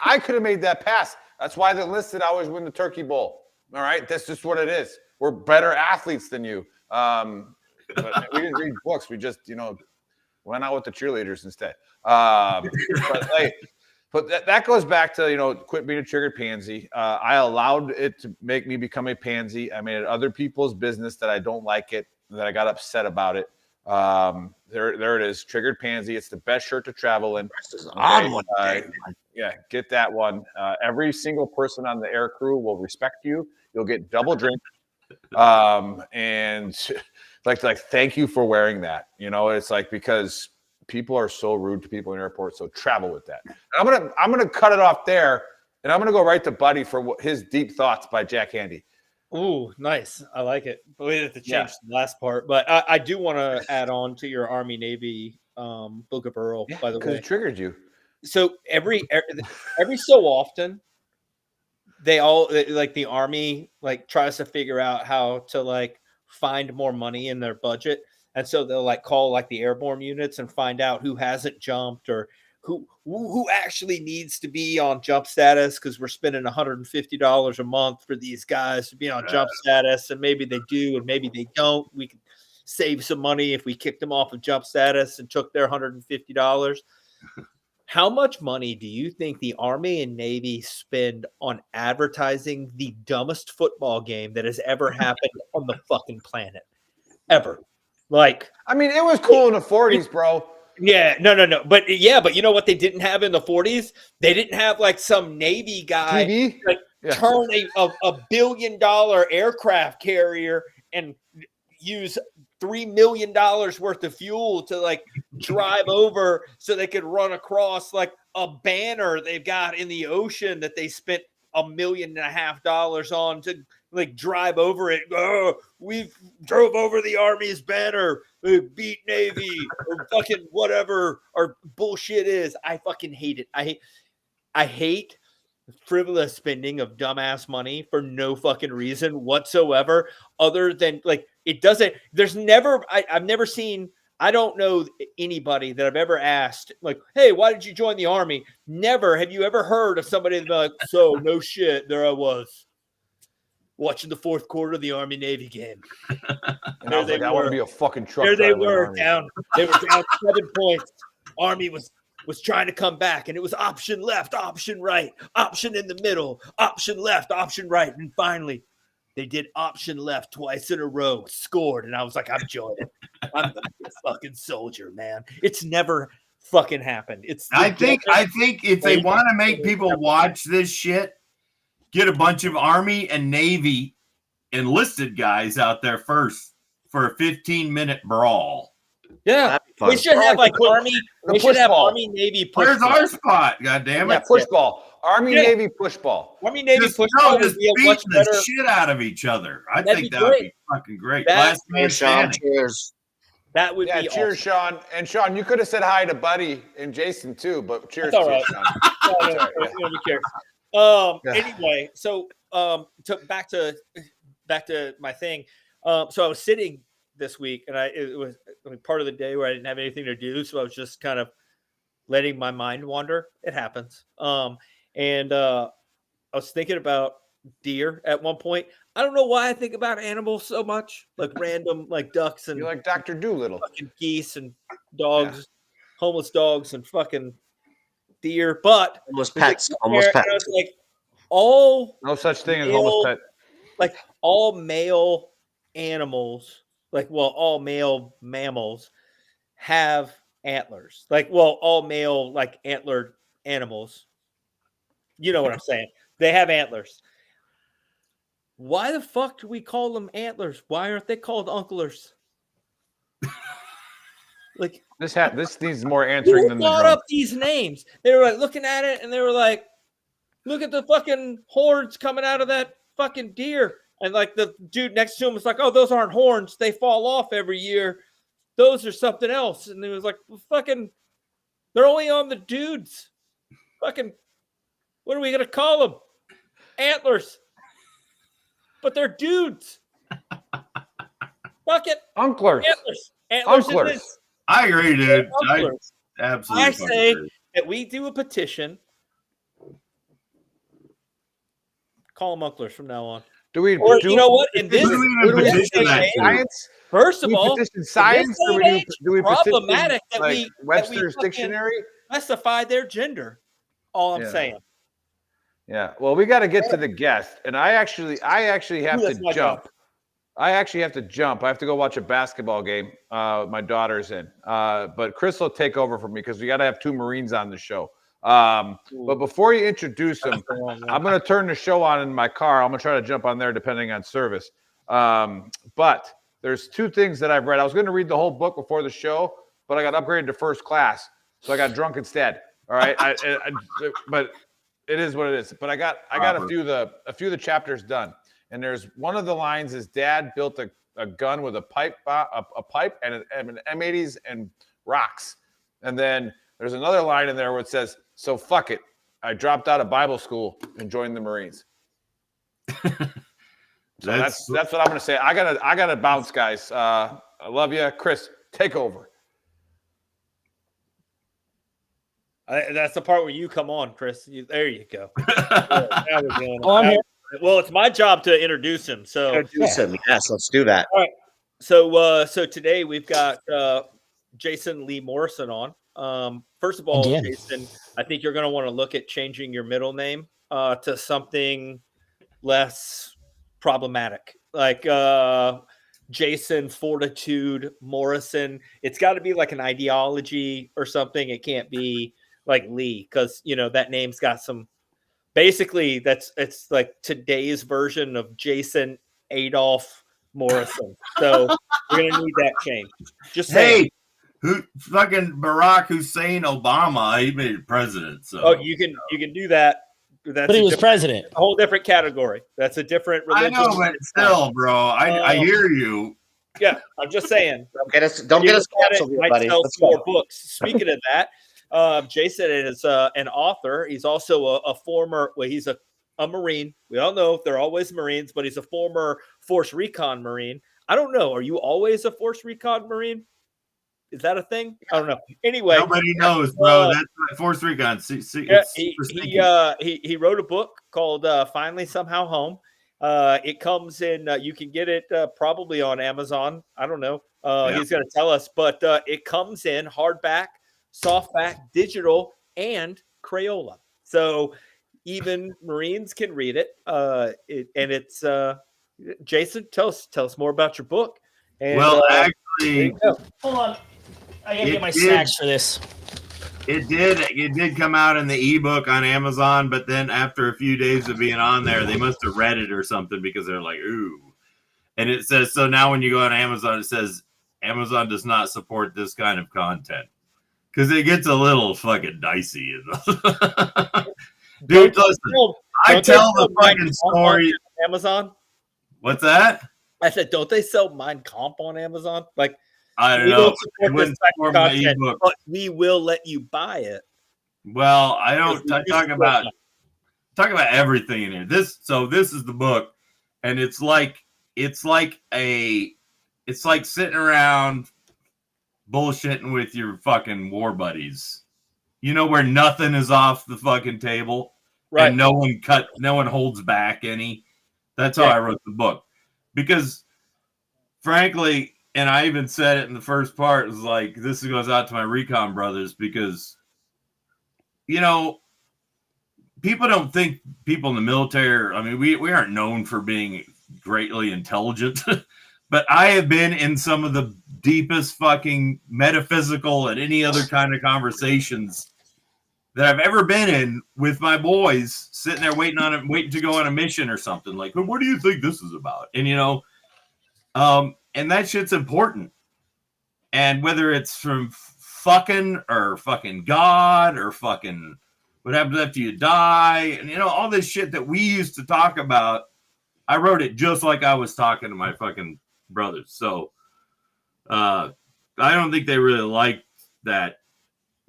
I could have made that pass. That's why the enlisted always win the Turkey Bowl. All right? That's just what it is. We're better athletes than you. But we didn't read books. We just, went out with the cheerleaders instead. But that goes back to, quit being a triggered pansy. I allowed it to make me become a pansy. I made it other people's business that I don't like it, that I got upset about it. There it is, triggered pansy. It's the best shirt to travel in. This is on one day. Yeah, get that one. Every single person on the air crew will respect you. You'll get double drink. And like thank you for wearing that. It's like, because people are so rude to people in airports, so travel with that. I'm gonna cut it off there, and I'm gonna go right to Buddy for his deep thoughts by Jack Handy. Ooh, nice. I like it. But we have to change the last part. But I do want to add on to your Army Navy Book of Earl, by the way. It triggered you. So every so often, they all, like, the Army tries to figure out how to find more money in their budget. And so they'll call the airborne units and find out who hasn't jumped or who actually needs to be on jump status, because we're spending $150 a month for these guys to be on jump status, and maybe they do and maybe they don't. We could save some money if we kicked them off of jump status and took their $150. How much money do you think the Army and Navy spend on advertising the dumbest football game that has ever happened on the fucking planet? Ever. It was cool in the 40s, bro. Yeah, no. But you know what they didn't have in the 40s? They didn't have some Navy guy turn a $1 billion aircraft carrier and use $3 million worth of fuel to drive over so they could run across a banner they've got in the ocean that they spent $1.5 million on to drive over it. Oh, we drove over the Army's banner. We beat Navy or fucking whatever our bullshit is. I fucking hate it. I hate frivolous spending of dumbass money for no fucking reason whatsoever, other than it doesn't. There's never. I've never seen. I don't know anybody that I've ever asked, hey, why did you join the Army? Never have you ever heard of somebody that be so no shit, there I was watching the fourth quarter of the Army Navy game. And I want to be a fucking truck driver. There they were down. They were down 7 points. Army was trying to come back, and it was option left, option right, option in the middle, option left, option right, and finally they did option left twice in a row, scored, and I was like, I'm joining. I'm a fucking soldier, man. It's never fucking happened. I think if they want to make people watch this shit, get a bunch of Army and Navy enlisted guys out there first for a 15-minute brawl. Yeah, we should have Army. We should have Army Navy push. Where's our spot? God damn it! Yeah, push ball. Army Navy push ball. Army Navy push ball. Just beating the shit out of each other. I think that would be fucking great. Last man standing. Cheers. That would be cheers, awesome. Sean. And Sean, you could have said hi to Buddy and Jason too, but cheers, all right. Sean. Nobody cares. Anyway, so back to my thing. So I was sitting this week, and it was part of the day where I didn't have anything to do, so I was just kind of letting my mind wander. It happens. And I was thinking about deer at one point. I don't know why I think about animals so much, random ducks and you're like Dr. Doolittle, fucking geese and dogs, homeless dogs and fucking deer, but almost pets. Almost pets. All no such thing as homeless pet. All male animals, all male mammals have antlers. All male antlered animals. You know what I'm saying? They have antlers. Why the fuck do we call them antlers? Why aren't they called unklers? This needs more answering than the brought up these names. They were looking at it and they were like, look at the fucking horns coming out of that fucking deer. And like the dude next to him was like, oh, those aren't horns. They fall off every year. Those are something else. And he was like, well, fucking, they're only on the dudes. Fucking, what are we going to call them? Antlers. But they're dudes. Fuck it. Unklers. Antlers. Unklers. I agree, dude. Absolutely. I say that we do a petition. Call them Unklers from now on. Do we? Or you know what? In this, science. First of all, petition science. do we problematic that like we Webster's dictionary specify their gender. All I'm saying. Yeah. Well, we got to get to the guest, and I actually have to jump. I actually have to jump. I have to go watch a basketball game. My daughter's in. But Chris will take over for me because we got to have 2 Marines on the show. But before you introduce them, I'm going to turn the show on in my car. I'm going to try to jump on there depending on service. But there's 2 things that I've read. I was going to read the whole book before the show, but I got upgraded to first class, so I got drunk instead. All right, but it is what it is. But I got a few of the chapters done, and there's one of the lines is Dad built a gun with a pipe and an M80s and rocks, and then there's another line in there where it says, "So fuck it, I dropped out of Bible school and joined the Marines." So that's what I'm gonna say. I gotta bounce, guys. I love you, Chris. Take over. That's the part where you come on, Chris. There you go. I'm here. Well, it's my job to introduce him. So Introduce him. Yes, let's do that. All right. So today we've got Jason Lee Morrison on. First of all, Jason, I think you're going to want to look at changing your middle name to something less problematic, like Jason Fortitude Morrison. It's got to be like an ideology or something. It can't be like Lee, because that name's got some. Basically, it's like today's version of Jason Adolf Morrison. So we're gonna need that change. Just saying. Hey, who fucking Barack Hussein Obama? He made it president. So you can do that. But he was president. A whole different category. That's a different religion. I know, but still, bro. I hear you. Yeah, I'm just saying. Don't get us canceled, buddy. Let's go. Books. Speaking of that, Jason is an author. He's also a former. Well, he's a Marine. We all know they're always Marines, but he's a former Force Recon Marine. I don't know. Are you always a Force Recon Marine? Is that a thing? I don't know. Anyway, nobody knows, bro. That's not Force Recon. He wrote a book called "Finally Somehow Home." It comes in. You can get it probably on Amazon. I don't know. He's going to tell us, but it comes in hardback, softback, digital, and Crayola. So even Marines can read it. And it's Jason. Tell us more about your book. And, well, actually, hold on. I gotta get my snacks for this. It did come out in the ebook on Amazon, but then after a few days of being on there, they must have read it or something because they're like, ooh. And it says, so now when you go on Amazon, it says Amazon does not support this kind of content. Because it gets a little fucking dicey. Dude, listen, I tell the fucking story. Amazon? What's that? I said, don't they sell Mein Kampf on Amazon? Like, I don't know. But we will let you buy it. Well, I don't. I talk about everything in here. This is the book, and it's like sitting around bullshitting with your fucking war buddies. You know, where nothing is off the fucking table, right? And no one holds back any. That's how I wrote the book, because frankly. And I even said it in the first part, was like, this goes out to my recon brothers because, people don't think people in the military, I mean, we aren't known for being greatly intelligent, but I have been in some of the deepest fucking metaphysical and any other kind of conversations that I've ever been in with my boys sitting there waiting to go on a mission or something. Like, what do you think this is about? And, and that shit's important. And whether it's from fucking or fucking God or fucking what happens after you die, and all this shit that we used to talk about I wrote it just like I was talking to my fucking brothers. So I don't think they really liked that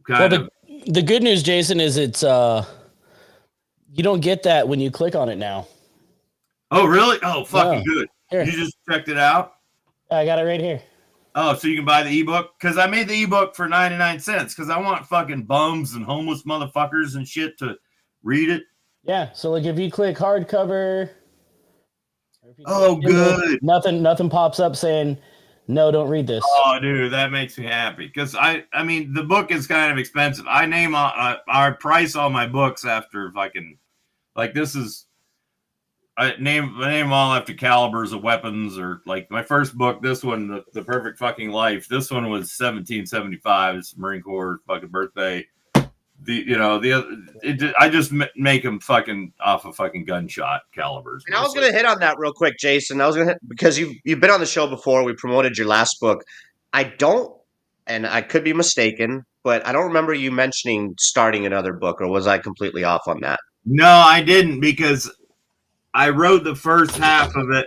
kind of. The good news, Jason, is it's you don't get that when you click on it now. Oh, really? Oh, fucking good. Here. You just checked it out? I got it right here. Oh, so you can buy the ebook? Because I made the ebook for 99 cents because I want fucking bums and homeless motherfuckers and shit to read it. Yeah. So like if you click hardcover. Oh, good. Nothing pops up saying, no, don't read this. Oh, dude, that makes me happy. Because, I mean, the book is kind of expensive. I name I price all my books after fucking, like this is, I name them all after calibers of weapons, or like my first book, this one, the Perfect Fucking Life. This one was 1775. It's Marine Corps fucking birthday. I just make them fucking off of fucking gunshot calibers. And I was gonna hit on that real quick, Jason. I was gonna because you've been on the show before. We promoted your last book. I don't, and I could be mistaken, but I don't remember you mentioning starting another book, or was I completely off on that? No, I didn't, because I wrote the first half of it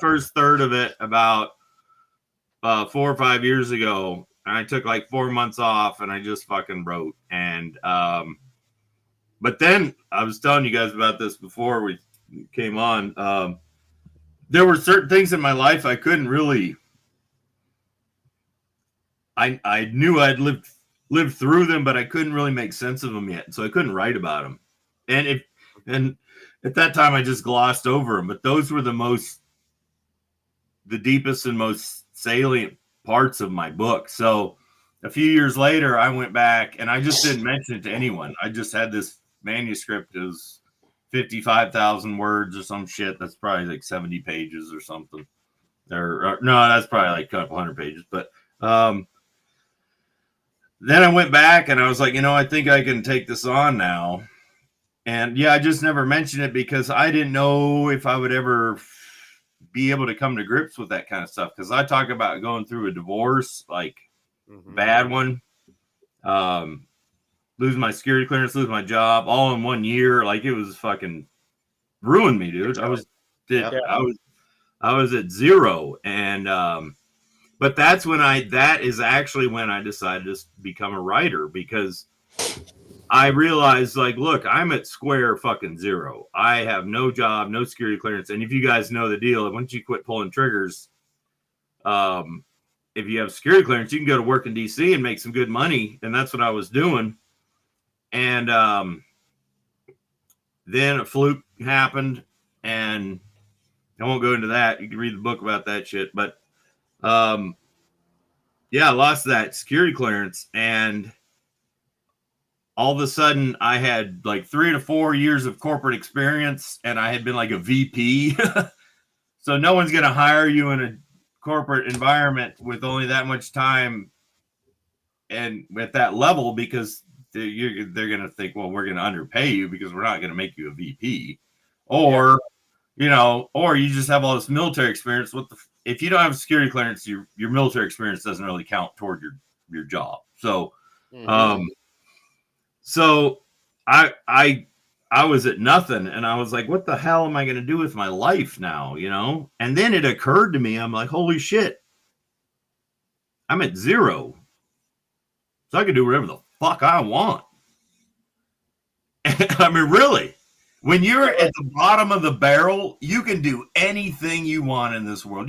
first third of it about 4 or 5 years ago. And I took like 4 months off and I just fucking wrote. And, but then I was telling you guys about this before we came on. There were certain things in my life I couldn't really, I knew I'd lived through them, but I couldn't really make sense of them yet. So I couldn't write about them. And at that time I just glossed over them, but those were the deepest and most salient parts of my book. So a few years later, I went back and I just didn't mention it to anyone. I just had this manuscript. It was 55,000 words or some shit. That's probably like 70 pages or something. Or no, that's probably like a couple hundred pages. But then I went back and I was like, I think I can take this on now. And yeah, I just never mentioned it because I didn't know if I would ever be able to come to grips with that kind of stuff. Because I talk about going through a divorce, like bad one, losing my security clearance, losing my job, all in 1 year. Like it was fucking ruined me, dude. I was at zero, and but that is actually when I decided to become a writer, because I realized, like, look, I'm at square fucking zero. I have no job, no security clearance. And if you guys know the deal, once you quit pulling triggers, if you have security clearance, you can go to work in DC and make some good money. And that's what I was doing. And then a fluke happened, and I won't go into that. You can read the book about that shit. But I lost that security clearance, and all of a sudden I had like 3 to 4 years of corporate experience, and I had been like a VP. So no one's going to hire you in a corporate environment with only that much time and at that level, because they're going to think, well, we're going to underpay you because we're not going to make you a VP, or, or you just have all this military experience. If you don't have security clearance, your military experience doesn't really count toward your job. So, so I was at nothing, and I was like, what the hell am I going to do with my life now? And then it occurred to me, I'm like, holy shit, I'm at zero. So I can do whatever the fuck I want. I mean, really, when you're at the bottom of the barrel, you can do anything you want in this world.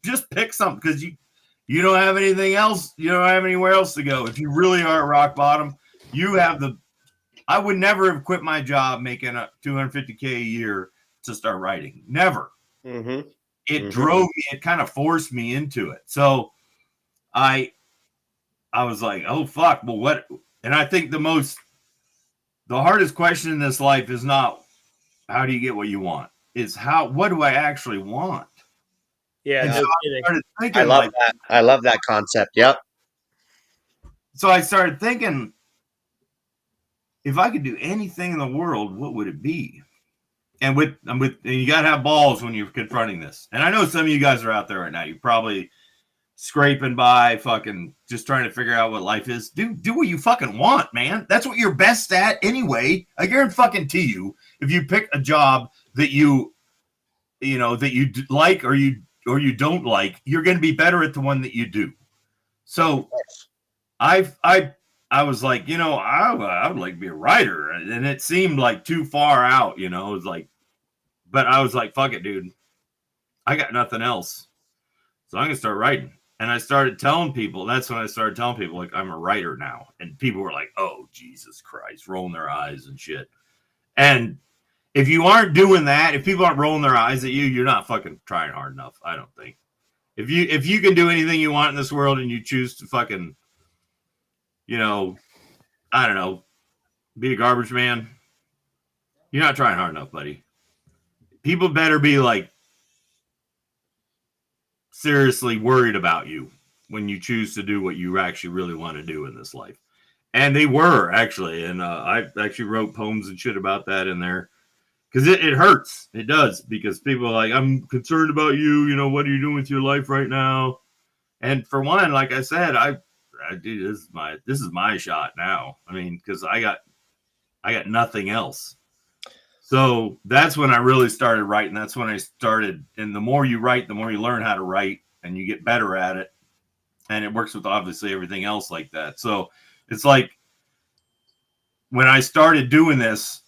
Just pick something, because you don't have anything else. You don't have anywhere else to go. If you really are at rock bottom, you have I would never have quit my job making $250K a year to start writing. Never. It drove me. It kind of forced me into it. So I was like, oh fuck. Well, what? And I think the hardest question in this life is not how do you get what you want? It's what do I actually want? Yeah. So I love that. I love that concept. Yep. So I started thinking, if I could do anything in the world, what would it be? And you gotta have balls when you're confronting this. And I know some of you guys are out there right now. You're probably scraping by, fucking just trying to figure out what life is. Do what you fucking want, man. That's what you're best at anyway. I guarantee you, if you pick a job that you like or you don't like, you're going to be better at the one that you do. So I was like, I would like to be a writer, and it seemed like too far out, it was like, but I was like, fuck it, dude, I got nothing else, so I'm gonna start writing. And I started telling people. That's when I started telling people, like, I'm a writer now, and people were like, oh, Jesus Christ, rolling their eyes and shit. And if you aren't doing that, if people aren't rolling their eyes at you, you're not fucking trying hard enough, I don't think. If you can do anything you want in this world and you choose to fucking, I don't know, be a garbage man, you're not trying hard enough, buddy. People better be like seriously worried about you when you choose to do what you actually really want to do in this life. And they were, actually. And I actually wrote poems and shit about that in there. Because it hurts. It does. Because people are like, I'm concerned about you. What are you doing with your life right now? And for one, like I said, dude, this is my shot now. I mean, because I got nothing else. So that's when I really started writing. That's when I started. And the more you write, the more you learn how to write, and you get better at it. And it works with obviously everything else like that. So it's like when I started doing this,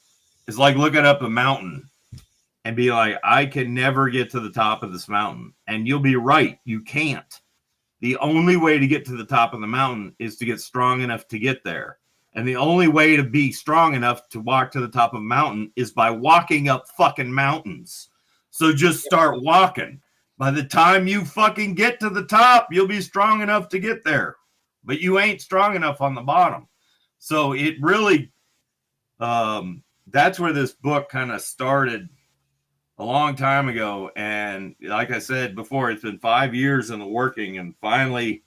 it's like looking up a mountain and be like, I can never get to the top of this mountain. And you'll be right. You can't. The only way to get to the top of the mountain is to get strong enough to get there. And the only way to be strong enough to walk to the top of a mountain is by walking up fucking mountains. So just start walking. By the time you fucking get to the top, you'll be strong enough to get there. But you ain't strong enough on the bottom. So it really, that's where this book kind of started a long time ago. And like I said before, it's been 5 years in the working, and finally,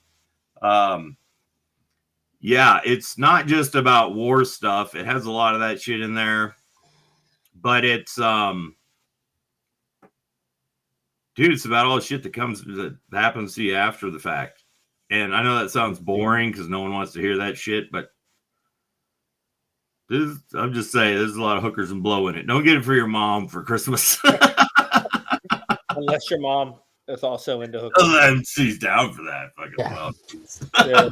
yeah, it's not just about war stuff. It has a lot of that shit in there, but it's, dude, it's about all the shit that happens to you after the fact. And I know that sounds boring because no one wants to hear that shit, but I'm just saying, there's a lot of hookers and blow in it. Don't get it for your mom for Christmas. Unless your mom is also into hookers. And she's down for that. Fucking well. Yeah.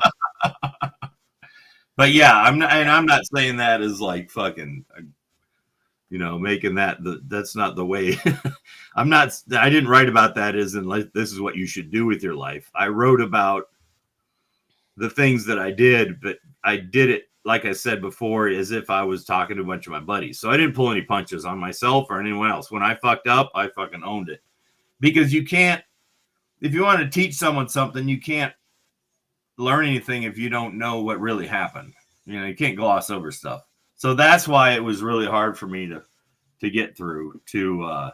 But yeah, I'm not saying that as like fucking, making that's not the way. I didn't write about that as in like, this is what you should do with your life. I wrote about the things that I did, but I did it, like I said before, as if I was talking to a bunch of my buddies. So I didn't pull any punches on myself or anyone else. When I fucked up, I fucking owned it. Because you can't, if you want to teach someone something, you can't learn anything if you don't know what really happened. You can't gloss over stuff. So that's why it was really hard for me to get through to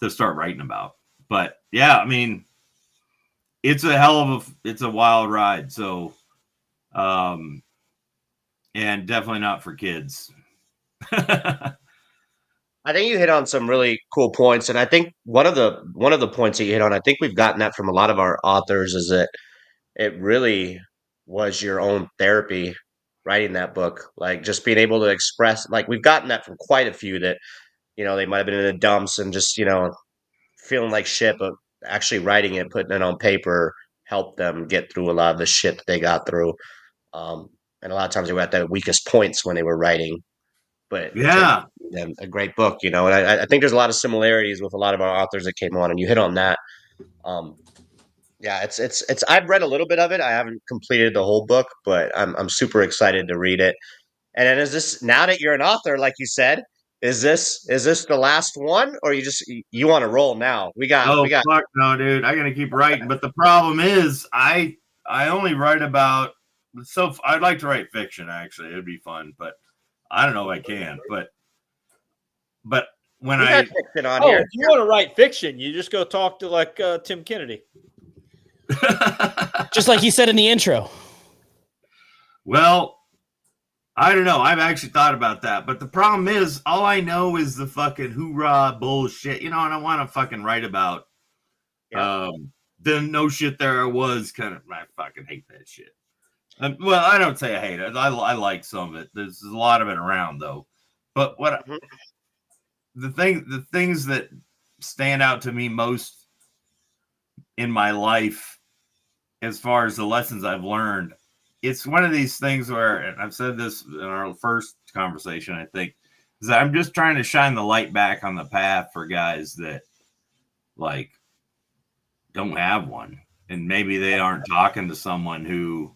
start writing about. But yeah, I mean, it's a wild ride. So, and definitely not for kids. I think you hit on some really cool points, and I think one of the points that you hit on, I think we've gotten that from a lot of our authors, is that it really was your own therapy writing that book, like just being able to express. Like we've gotten that from quite a few that they might have been in the dumps and just feeling like shit, but actually writing it, putting it on paper, helped them get through a lot of the shit that they got through. And a lot of times they were at their weakest points when they were writing. But yeah, a great book, and I think there's a lot of similarities with a lot of our authors that came on, and you hit on that. Yeah, it's I've read a little bit of it. I haven't completed the whole book, but I'm super excited to read it. And then is this, now that you're an author, like you said, is this the last one, or you want to roll now? We got fuck no, dude. I gotta keep writing. But the problem is I only write about, so I'd like to write fiction, actually. It'd be fun, but I don't know if I can. But when fiction on here. If you want to write fiction, you just go talk to like Tim Kennedy. Just like he said in the intro. Well, I don't know. I've actually thought about that. But the problem is, all I know is the fucking hoorah bullshit. And I want to fucking write about the no shit there was kind of, I fucking hate that shit. Well, I don't say I hate it. I like some of it. There's a lot of it around, though. But the things that stand out to me most in my life, as far as the lessons I've learned, it's one of these things where, and I've said this in our first conversation, I think, is that I'm just trying to shine the light back on the path for guys that like don't have one, and maybe they aren't talking to someone who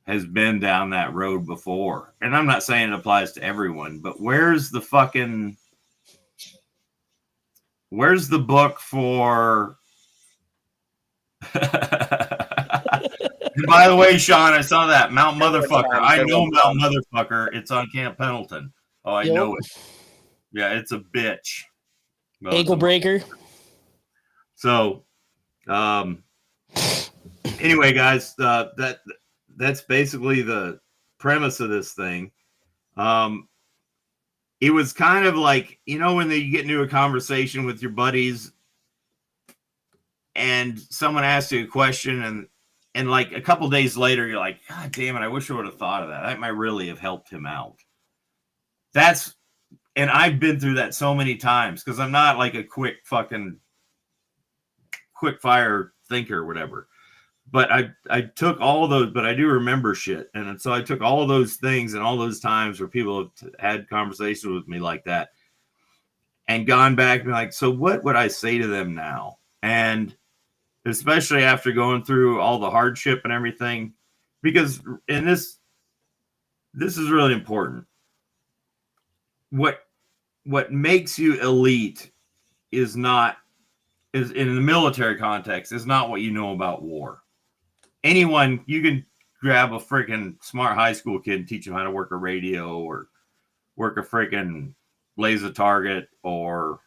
has been down that road before. And I'm not saying it applies to everyone, but where's the book for and by the way, Sean, I saw that Mount Motherfucker. I know Mount Motherfucker. It's on Camp Pendleton. Oh, I know it. Yeah, it's a bitch. Well, Ankle breaker. So, anyway, guys, that's basically the premise of this thing. It was kind of like, you know, when you get into a conversation with your buddies and someone asks you a question and like a couple days later, you're like, God damn it, I wish I would have thought of that. That might really have helped him out. And I've been through that so many times because I'm not like a quick fire thinker or whatever. But I took all of those, but I do remember shit. And so I took all of those things and all those times where people have had conversations with me like that and gone back and be like, so what would I say to them now? And especially after going through all the hardship and everything, because in this is really important. What makes you elite is in the military context, is not what you know about war. Anyone, you can grab a freaking smart high school kid and teach him how to work a radio or work a freaking laser target, or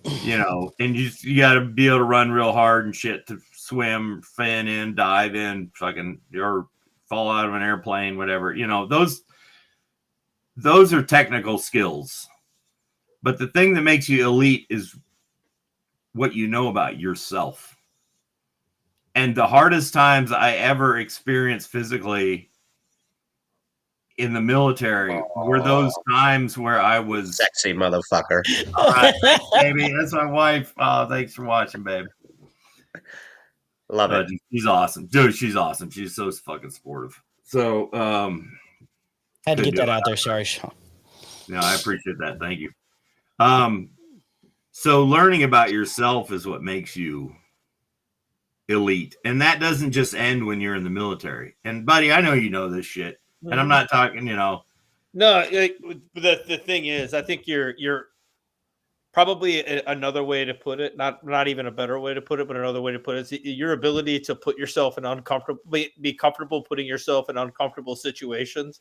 you know, and you got to be able to run real hard and shit, to swim, fin in, dive in, fucking, or fall out of an airplane, whatever. You know, those are technical skills. But the thing that makes you elite is what you know about yourself. And the hardest times I ever experienced physically in the military were those times where I was sexy motherfucker. Baby, that's my wife. Oh, thanks for watching, babe. Love it. She's awesome, dude. She's awesome. She's so fucking supportive. So, had to get that out there. Sorry, Sean. No, I appreciate that. Thank you. So learning about yourself is what makes you elite, and that doesn't just end when you're in the military. And buddy, I know you know this shit, and I'm not talking, you know. No, like, the thing is, I think you're probably another way to put it, not even a better way to put it, but another way to put it is your ability to put yourself in be comfortable putting yourself in uncomfortable situations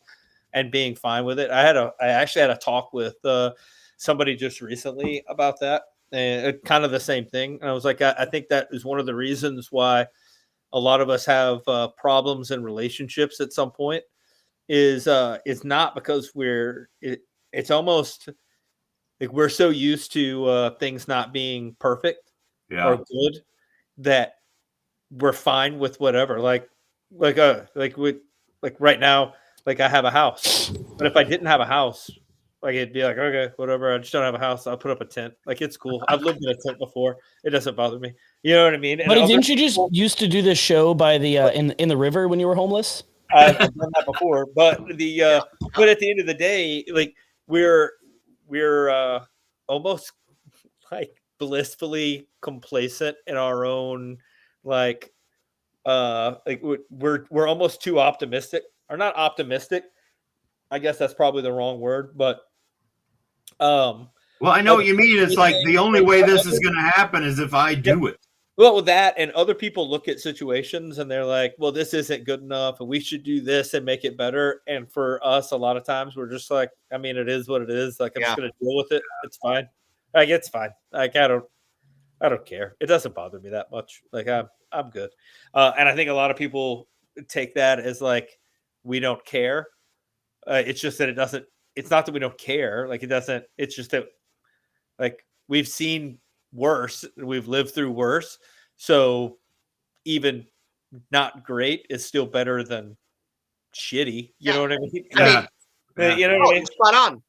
and being fine with it. I actually had a talk with somebody just recently about that, and kind of the same thing. And I was like, I think that is one of the reasons why a lot of us have problems in relationships at some point. Is not because it's almost like we're so used to things not being perfect or good that we're fine with whatever. Like right now, like I have a house, but if I didn't have a house, like it'd be like, okay, whatever. I just don't have a house. I'll put up a tent. Like, it's cool. I've lived in a tent before. It doesn't bother me. You know what I mean? But didn't you just used to do this show by the in the river when you were homeless? I've done that before, but at the end of the day, like we're almost like blissfully complacent in our own like we're almost too optimistic, or not optimistic. I guess that's probably the wrong word, but well, I know what you mean. It's like the only way this is going to happen is if I do it. Well, with that, and other people look at situations and they're like, well, this isn't good enough and we should do this and make it better. And for us, a lot of times we're just like, I mean, it is what it is. Like, I'm just going to deal with it. It's fine. Like, it's fine. Like, I don't care. It doesn't bother me that much. Like, I'm good. And I think a lot of people take that as like, we don't care. It's just that it's not that we don't care. Like, it's just that like we've seen worse, we've lived through worse, so even not great is still better than shitty. You know what I mean? You know what I mean? Spot on.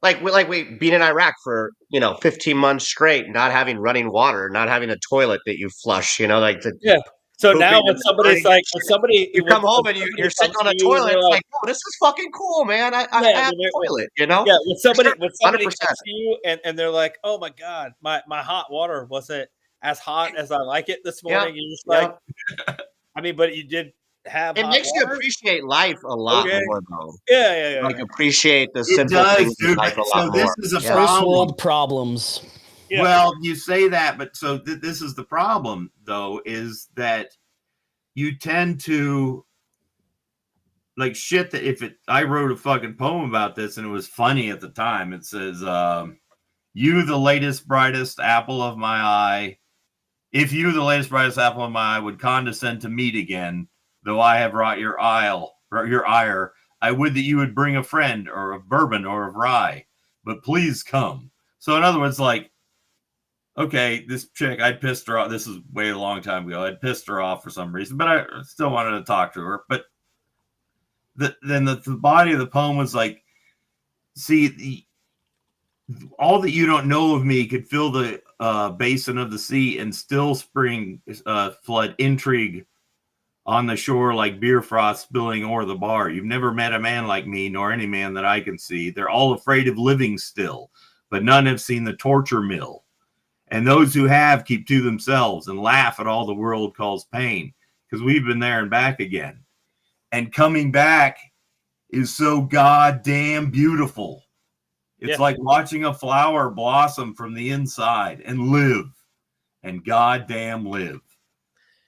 like we been in Iraq for 15 months straight, not having running water, not having a toilet that you flush. Like the Yeah. So pooping now in when the somebody's morning. like, when somebody You come home and you're sitting on a toilet. It's like, oh, this is fucking cool, man. I have a toilet. Yeah, when somebody Sure, comes 100%. to you and they're like, oh my god, my hot water wasn't as hot as I like it this morning. You're just like, I mean, but you did have. It hot makes you water? appreciate life a lot Okay. more, though. Yeah. Like appreciate the It simple does, things in dude. life a So lot this more. is a First problem. world problems. Yeah. Well, you say that, but so this is the problem, though, is that you tend to like shit that I wrote a fucking poem about this and it was funny at the time. It says, you the latest, brightest apple of my eye. If you, the latest, brightest apple of my eye, would condescend to meet again, though I have wrought your ire, I would that you would bring a friend or of bourbon or of rye, but please come. So in other words, like, okay, this chick, I'd pissed her off. This is way a long time ago. I'd pissed her off for some reason, but I still wanted to talk to her. But then the body of the poem was like, see, all that you don't know of me could fill the basin of the sea and still spring flood intrigue on the shore like beer froth spilling o'er the bar. You've never met a man like me, nor any man that I can see. They're all afraid of living still, but none have seen the torture mill. And those who have keep to themselves and laugh at all the world calls pain, because we've been there and back again. And coming back is so goddamn beautiful. It's like watching a flower blossom from the inside and live, and goddamn live.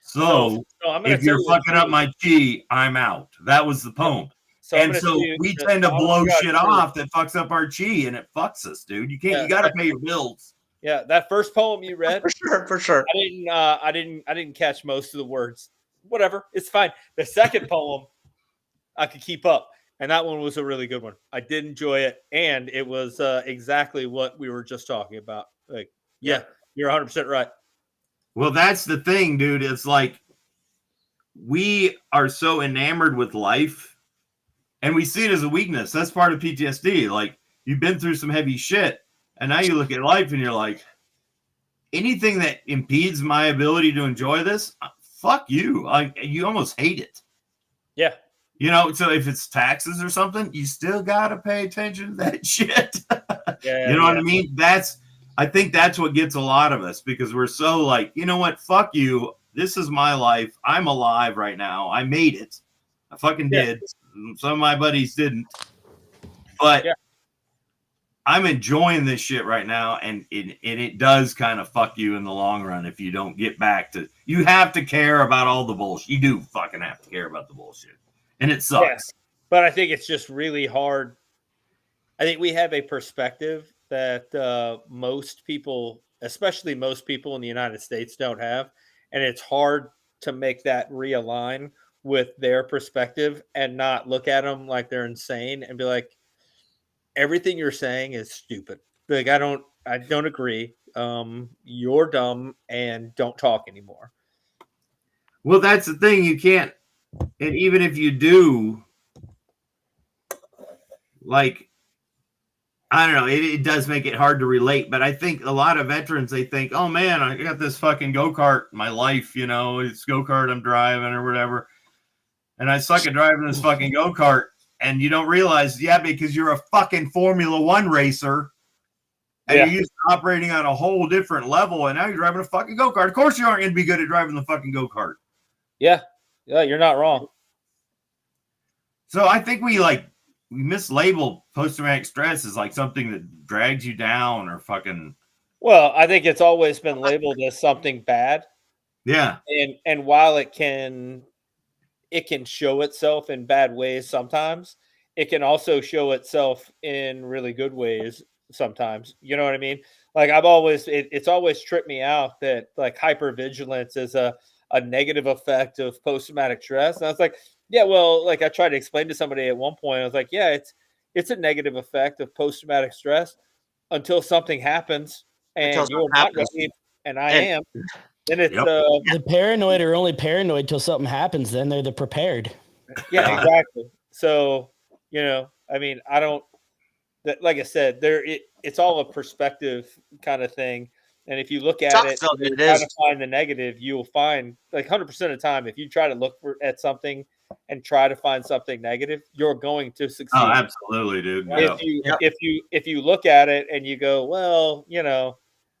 So if you're fucking up my chi, I'm out. That was the poem. And so we tend to blow shit off that fucks up our chi, and it fucks us, dude. You can't. You got to pay your bills. Yeah, that first poem you read, for sure. I didn't catch most of the words. Whatever, it's fine. The second poem, I could keep up, and that one was a really good one. I did enjoy it, and it was exactly what we were just talking about. Like, yeah, you're 100% right. Well, that's the thing, dude. It's like we are so enamored with life, and we see it as a weakness. That's part of PTSD. Like, you've been through some heavy shit, and now you look at life and you're like, anything that impedes my ability to enjoy this, fuck you. Like, you almost hate it. Yeah. So if it's taxes or something, you still got to pay attention to that shit. You know what I mean? I think that's what gets a lot of us, because we're so like, you know what? Fuck you. This is my life. I'm alive right now. I made it. I fucking did. Some of my buddies didn't. But I'm enjoying this shit right now, and it does kind of fuck you in the long run if you don't get back to. You have to care about all the bullshit. You do fucking have to care about the bullshit, and it sucks. Yeah. But I think it's just really hard. I think we have a perspective that most people, especially most people in the United States, don't have, and it's hard to make that realign with their perspective and not look at them like they're insane and be like, everything you're saying is stupid. Like, I don't agree. You're dumb and don't talk anymore. Well, that's the thing. You can't, and even if you do, like, I don't know, it does make it hard to relate. But I think a lot of veterans, they think, oh man, I got this fucking go-kart in my life, it's go-kart I'm driving or whatever. And I suck at driving this fucking go-kart. And you don't realize, because you're a fucking Formula One racer, and you're used to operating on a whole different level, and now you're driving a fucking go-kart. Of course you aren't going to be good at driving the fucking go-kart. Yeah, you're not wrong. So I think we mislabel post-traumatic stress as like something that drags you down or fucking. Well, I think it's always been labeled as something bad. Yeah. And while it can show itself in bad ways sometimes, it can also show itself in really good ways sometimes. You know what I mean? Like, it's always tripped me out that like hypervigilance is a negative effect of post-traumatic stress. And I was like, yeah, well, like I tried to explain to somebody at one point, I was like, yeah, it's a negative effect of post-traumatic stress until something happens and you're not ready, and I am. Then it's the paranoid are only paranoid till something happens. Then they're the prepared. Yeah, exactly. So, I mean, that, like I said, it's all a perspective kind of thing. And if you look at Sucks, it, though, and you it try is. to find the negative, you'll find like 100% of the time, if you try to look at something and try to find something negative, you're going to succeed. Oh, absolutely, dude. If you look at it and you go, well,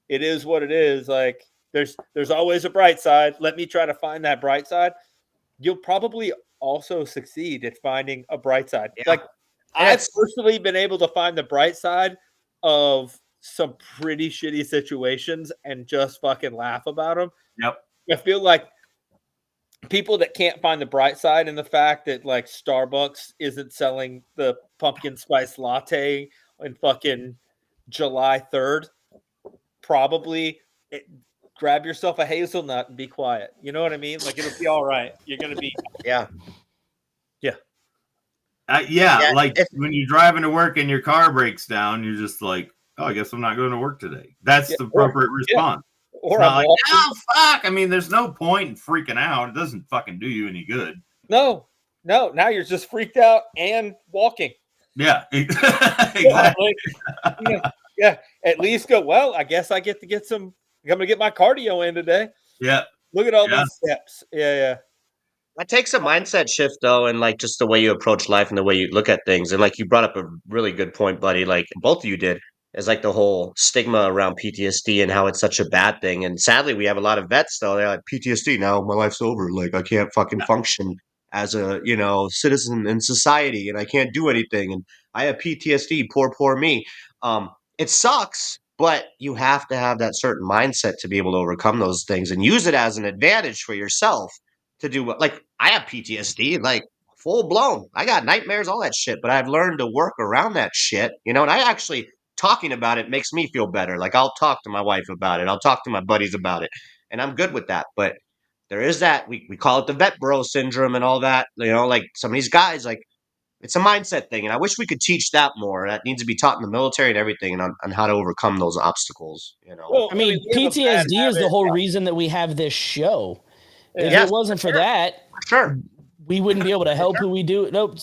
it is what it is. Like there's always a bright side. Let me try to find that bright side. You'll probably also succeed at finding a bright side. Yeah. Like I've personally been able to find the bright side of some pretty shitty situations and just fucking laugh about them. Yep. I feel like people that can't find the bright side in the fact that like Starbucks isn't selling the pumpkin spice latte in fucking July 3rd, probably grab yourself a hazelnut and be quiet. You know what I mean? Like it'll be all right. You're going to be. Yeah. Like when you're driving to work and your car breaks down, you're just like, oh, I guess I'm not going to work today. That's the appropriate response. Or not like, oh, fuck. I mean, there's no point in freaking out. It doesn't fucking do you any good. No. Now you're just freaked out and walking. Yeah, exactly. Yeah. At least go, well, I guess I get to get some. I'm going to get my cardio in today. Yeah. Look at all these steps. Yeah. That takes a mindset shift, though, and like just the way you approach life and the way you look at things. And like you brought up a really good point, buddy. Like both of you did, is like the whole stigma around PTSD and how it's such a bad thing. And sadly, we have a lot of vets though. They're like PTSD now. My life's over. Like I can't fucking function as a citizen in society, and I can't do anything. And I have PTSD. Poor me. It sucks. But you have to have that certain mindset to be able to overcome those things and use it as an advantage for yourself to do what, like I have PTSD, like full blown. I got nightmares, all that shit, but I've learned to work around that shit, and I actually talking about it makes me feel better. Like I'll talk to my wife about it. I'll talk to my buddies about it, and I'm good with that. But there is that, we call it the vet bro syndrome and all that, like some of these guys, like it's a mindset thing. And I wish we could teach that more. That needs to be taught in the military and everything, and on how to overcome those obstacles, Well, I mean, PTSD is the whole reason that we have this show. If it wasn't for that, we wouldn't be able to help who we do. Nope.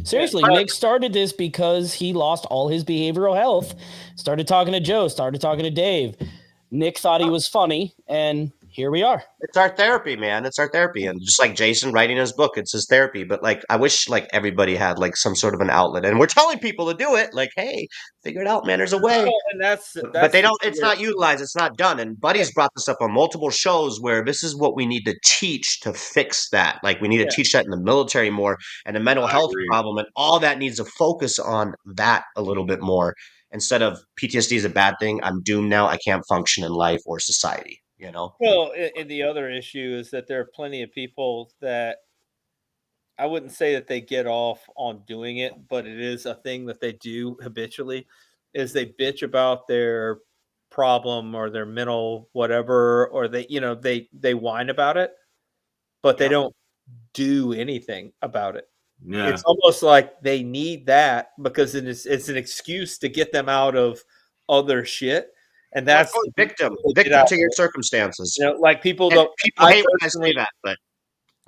Seriously, Nick started this because he lost all his behavioral health. Started talking to Joe, started talking to Dave. Nick thought he was funny, and here we are. It's our therapy, man. It's our therapy. And just like Jason writing his book, it's his therapy. But like, I wish like everybody had like some sort of an outlet. And we're telling people to do it. Like, hey, figure it out, man. There's a way. And but they don't, it's not utilized. It's not done. And Buddy's brought this up on multiple shows where this is what we need to teach to fix that. Like we need to teach that in the military more, and the mental health problem, and all that needs to focus on that a little bit more. Instead of PTSD is a bad thing, I'm doomed now. I can't function in life or society. Well, and the other issue is that there are plenty of people that I wouldn't say that they get off on doing it, but it is a thing that they do habitually, is they bitch about their problem or their mental whatever, or they whine about it, but they don't do anything about it. Yeah. It's almost like they need that because it's an excuse to get them out of other shit. And that's victim to your circumstances. Like people and don't. People hate when I say that, but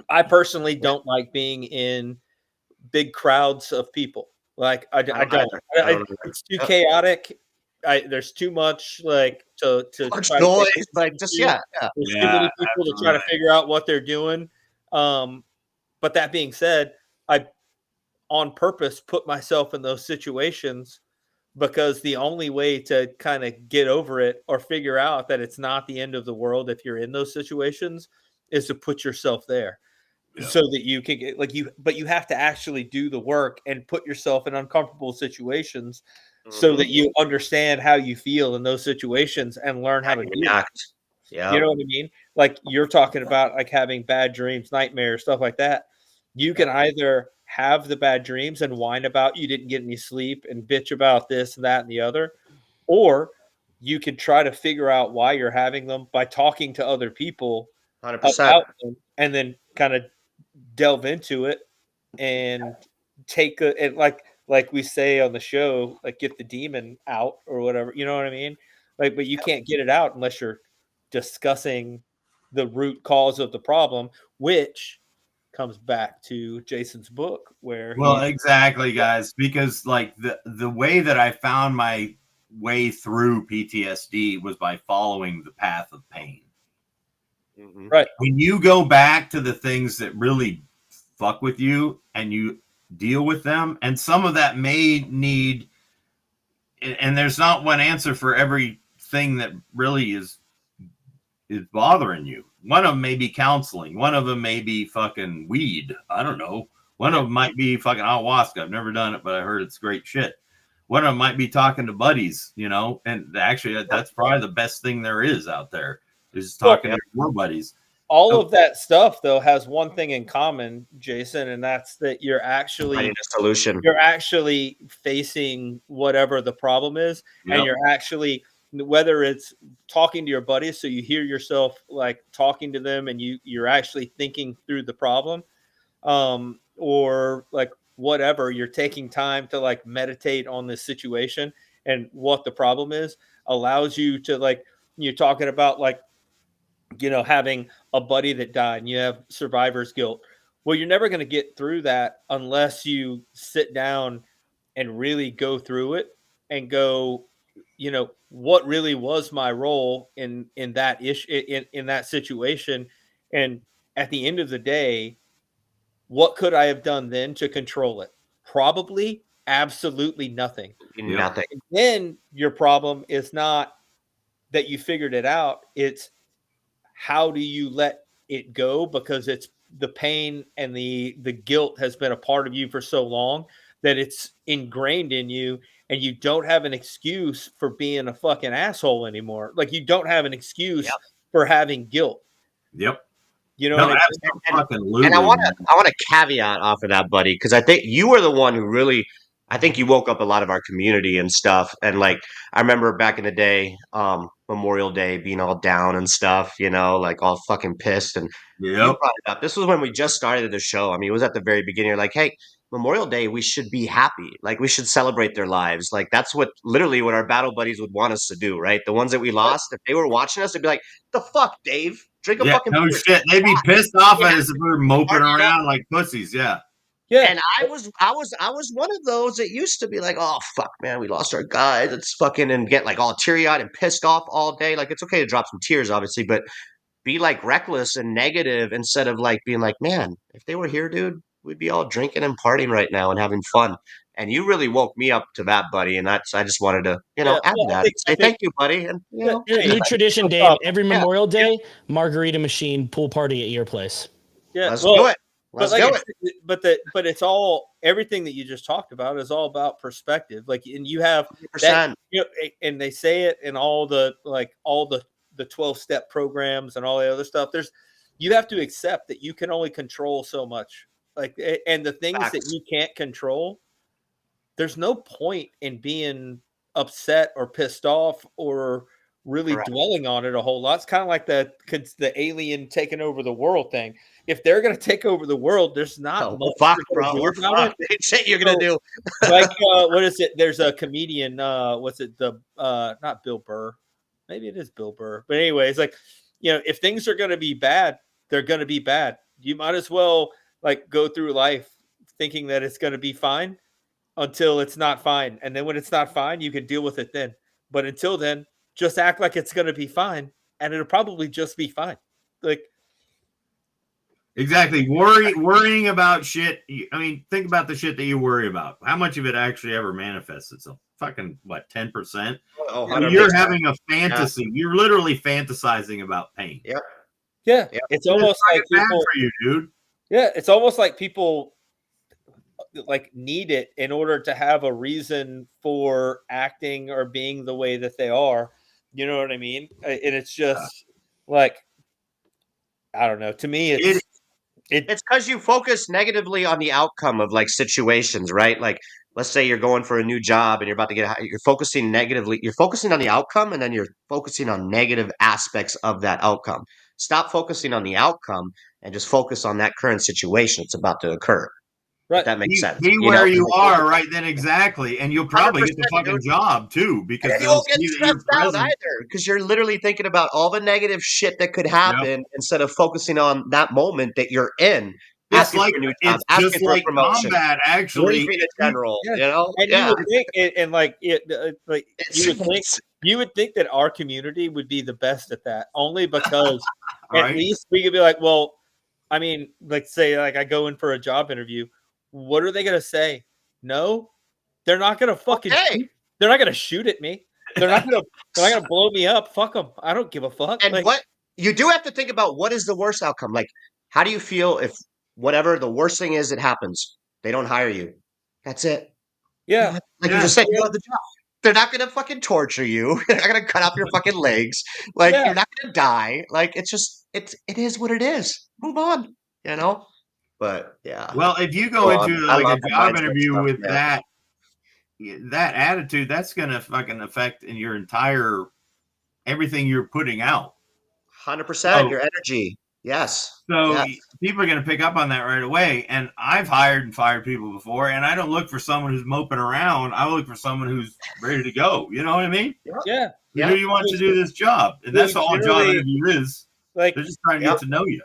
I personally don't like being in big crowds of people. Like I don't. It's too chaotic. There's too much like to try noise. To like just There's too many people to try to figure out what they're doing. But that being said, I on purpose put myself in those situations, because the only way to kind of get over it or figure out that it's not the end of the world if you're in those situations is to put yourself there so that you can get but you have to actually do the work and put yourself in uncomfortable situations so that you understand how you feel in those situations and learn how to react. Yeah. You know what I mean? Like you're talking about like having bad dreams, nightmares, stuff like that. You can either have the bad dreams and whine about you didn't get any sleep and bitch about this and that and the other, or you can try to figure out why you're having them by talking to other people 100%. about them, and then kind of delve into it and take and like we say on the show, like get the demon out or whatever, you know what I mean? Like, but you can't get it out unless you're discussing the root cause of the problem, which comes back to Jason's book where exactly, guys, because like the way that I found my way through PTSD was by following the path of pain. Mm-hmm. Right. When you go back to the things that really fuck with you and you deal with them, and some of that may need, and there's not one answer for everything that really is bothering you. One of them may be counseling. One of them may be fucking weed. I don't know. One of them might be fucking ayahuasca. I've never done it, but I heard it's great shit. One of them might be talking to buddies, you know, and actually that's probably the best thing there is out there is talking to your buddies. All of that stuff though has one thing in common, Jason, and that's that you're actually finding a solution. You're actually facing whatever the problem is, and you're actually, whether it's talking to your buddies, so you hear yourself like talking to them, and you're actually thinking through the problem, or like whatever, you're taking time to like meditate on this situation and what the problem is, allows you to, like, you're talking about, like, you know, having a buddy that died and you have survivor's guilt. Well, you're never going to get through that unless you sit down and really go through it and go, you know, what really was my role in that issue, in that situation. And at the end of the day, what could I have done then to control it? Probably absolutely nothing. Nothing. And then your problem is not that you figured it out. It's how do you let it go? Because it's the pain and the guilt has been a part of you for so long that it's ingrained in you, and you don't have an excuse for being a fucking asshole anymore. Like, you don't have an excuse for having guilt. Yep. You know, and I want to caveat off of that, buddy, because I think you were the one who really, I think you woke up a lot of our community and stuff. And like, I remember back in the day, Memorial Day, being all down and stuff, you know, like all fucking pissed. And you brought it up. This was when we just started the show. I mean, it was at the very beginning. You're like, hey, Memorial Day, we should be happy. Like, we should celebrate their lives. Like, that's literally what our battle buddies would want us to do, right? The ones that we lost, if they were watching us, they'd be like, the fuck, Dave? Drink a fucking beer. Shit. They'd be pissed off at us if we were moping around like pussies. Yeah. And I was one of those that used to be like, oh fuck, man, we lost our guys. It's fucking, and get like all teary-eyed and pissed off all day. Like, it's okay to drop some tears, obviously, but be like reckless and negative instead of like being like, man, if they were here, dude, we'd be all drinking and partying right now and having fun. And you really woke me up to that, buddy. And I just wanted to, you know, add that. Say thank you, buddy. And you know, new tradition, Dave. Every Memorial Day, margarita machine pool party at your place. Yeah, let's do it. But it's all, everything that you just talked about is all about perspective. Like, and you have that, you know, and they say it in all the 12-step programs and all the other stuff. You have to accept that you can only control so much. Like, and the things that you can't control, there's no point in being upset or pissed off or really dwelling on it a whole lot. It's kind of like the alien taking over the world thing. If they're going to take over the world, there's not much shit you're going to do. Like, what is it? There's a comedian. What's it? Not Bill Burr. Maybe it is Bill Burr. But anyway, it's like, you know, if things are going to be bad, they're going to be bad. You might as well like go through life thinking that it's going to be fine until it's not fine. And then when it's not fine, you can deal with it then. But until then, just act like it's going to be fine, and it'll probably just be fine. Like, exactly. Worrying about shit. I mean, think about the shit that you worry about. How much of it actually ever manifests itself? Fucking what, 10%? You're having a fantasy. Yeah. You're literally fantasizing about pain. Yeah. Yeah. It's almost like bad for you, dude. Yeah. It's almost like people like need it in order to have a reason for acting or being the way that they are. You know what I mean? And it's just like, I don't know. To me, it's because you focus negatively on the outcome of like situations, right? Like, let's say you're going for a new job and you're about to you're focusing negatively. You're focusing on the outcome, and then you're focusing on negative aspects of that outcome. Stop focusing on the outcome and just focus on that current situation that's about to occur. Right. If that makes sense. Be where you are right then, exactly, and you'll probably get the fucking job too, because you won't get stressed out either, because you're literally thinking about all the negative shit that could happen instead of focusing on that moment that you're in. asking for a new job, it's asking just for a like promotion, combat. Actually, briefing a general. You know, and you would think, and like you would think that our community would be the best at that, only because Right. at least we could be like, well, I mean, like say, like I go in for a job interview, what are they gonna say? No, they're not gonna fucking. Shoot. They're not gonna shoot at me. They're not gonna blow me up. Fuck them. I don't give a fuck. And like, what you do have to think about, what is the worst outcome? Like, how do you feel if whatever the worst thing is that happens, they don't hire you? That's it. Yeah. Like you just said, you have the job. They're not gonna fucking torture you. They're not gonna cut off your fucking legs. Like you're not gonna die. Like it is what it is. Move on. You know. But yeah. Well, if you go into like a job interview with that attitude, that's gonna fucking affect in your entire everything you're putting out. 100%. Your energy. Yes. So people are going to pick up on that right away. And I've hired and fired people before, and I don't look for someone who's moping around. I look for someone who's ready to go. You know what I mean? Yeah. Do you want to do this job? And that's all a job interview is. Like they're just trying to get to know you.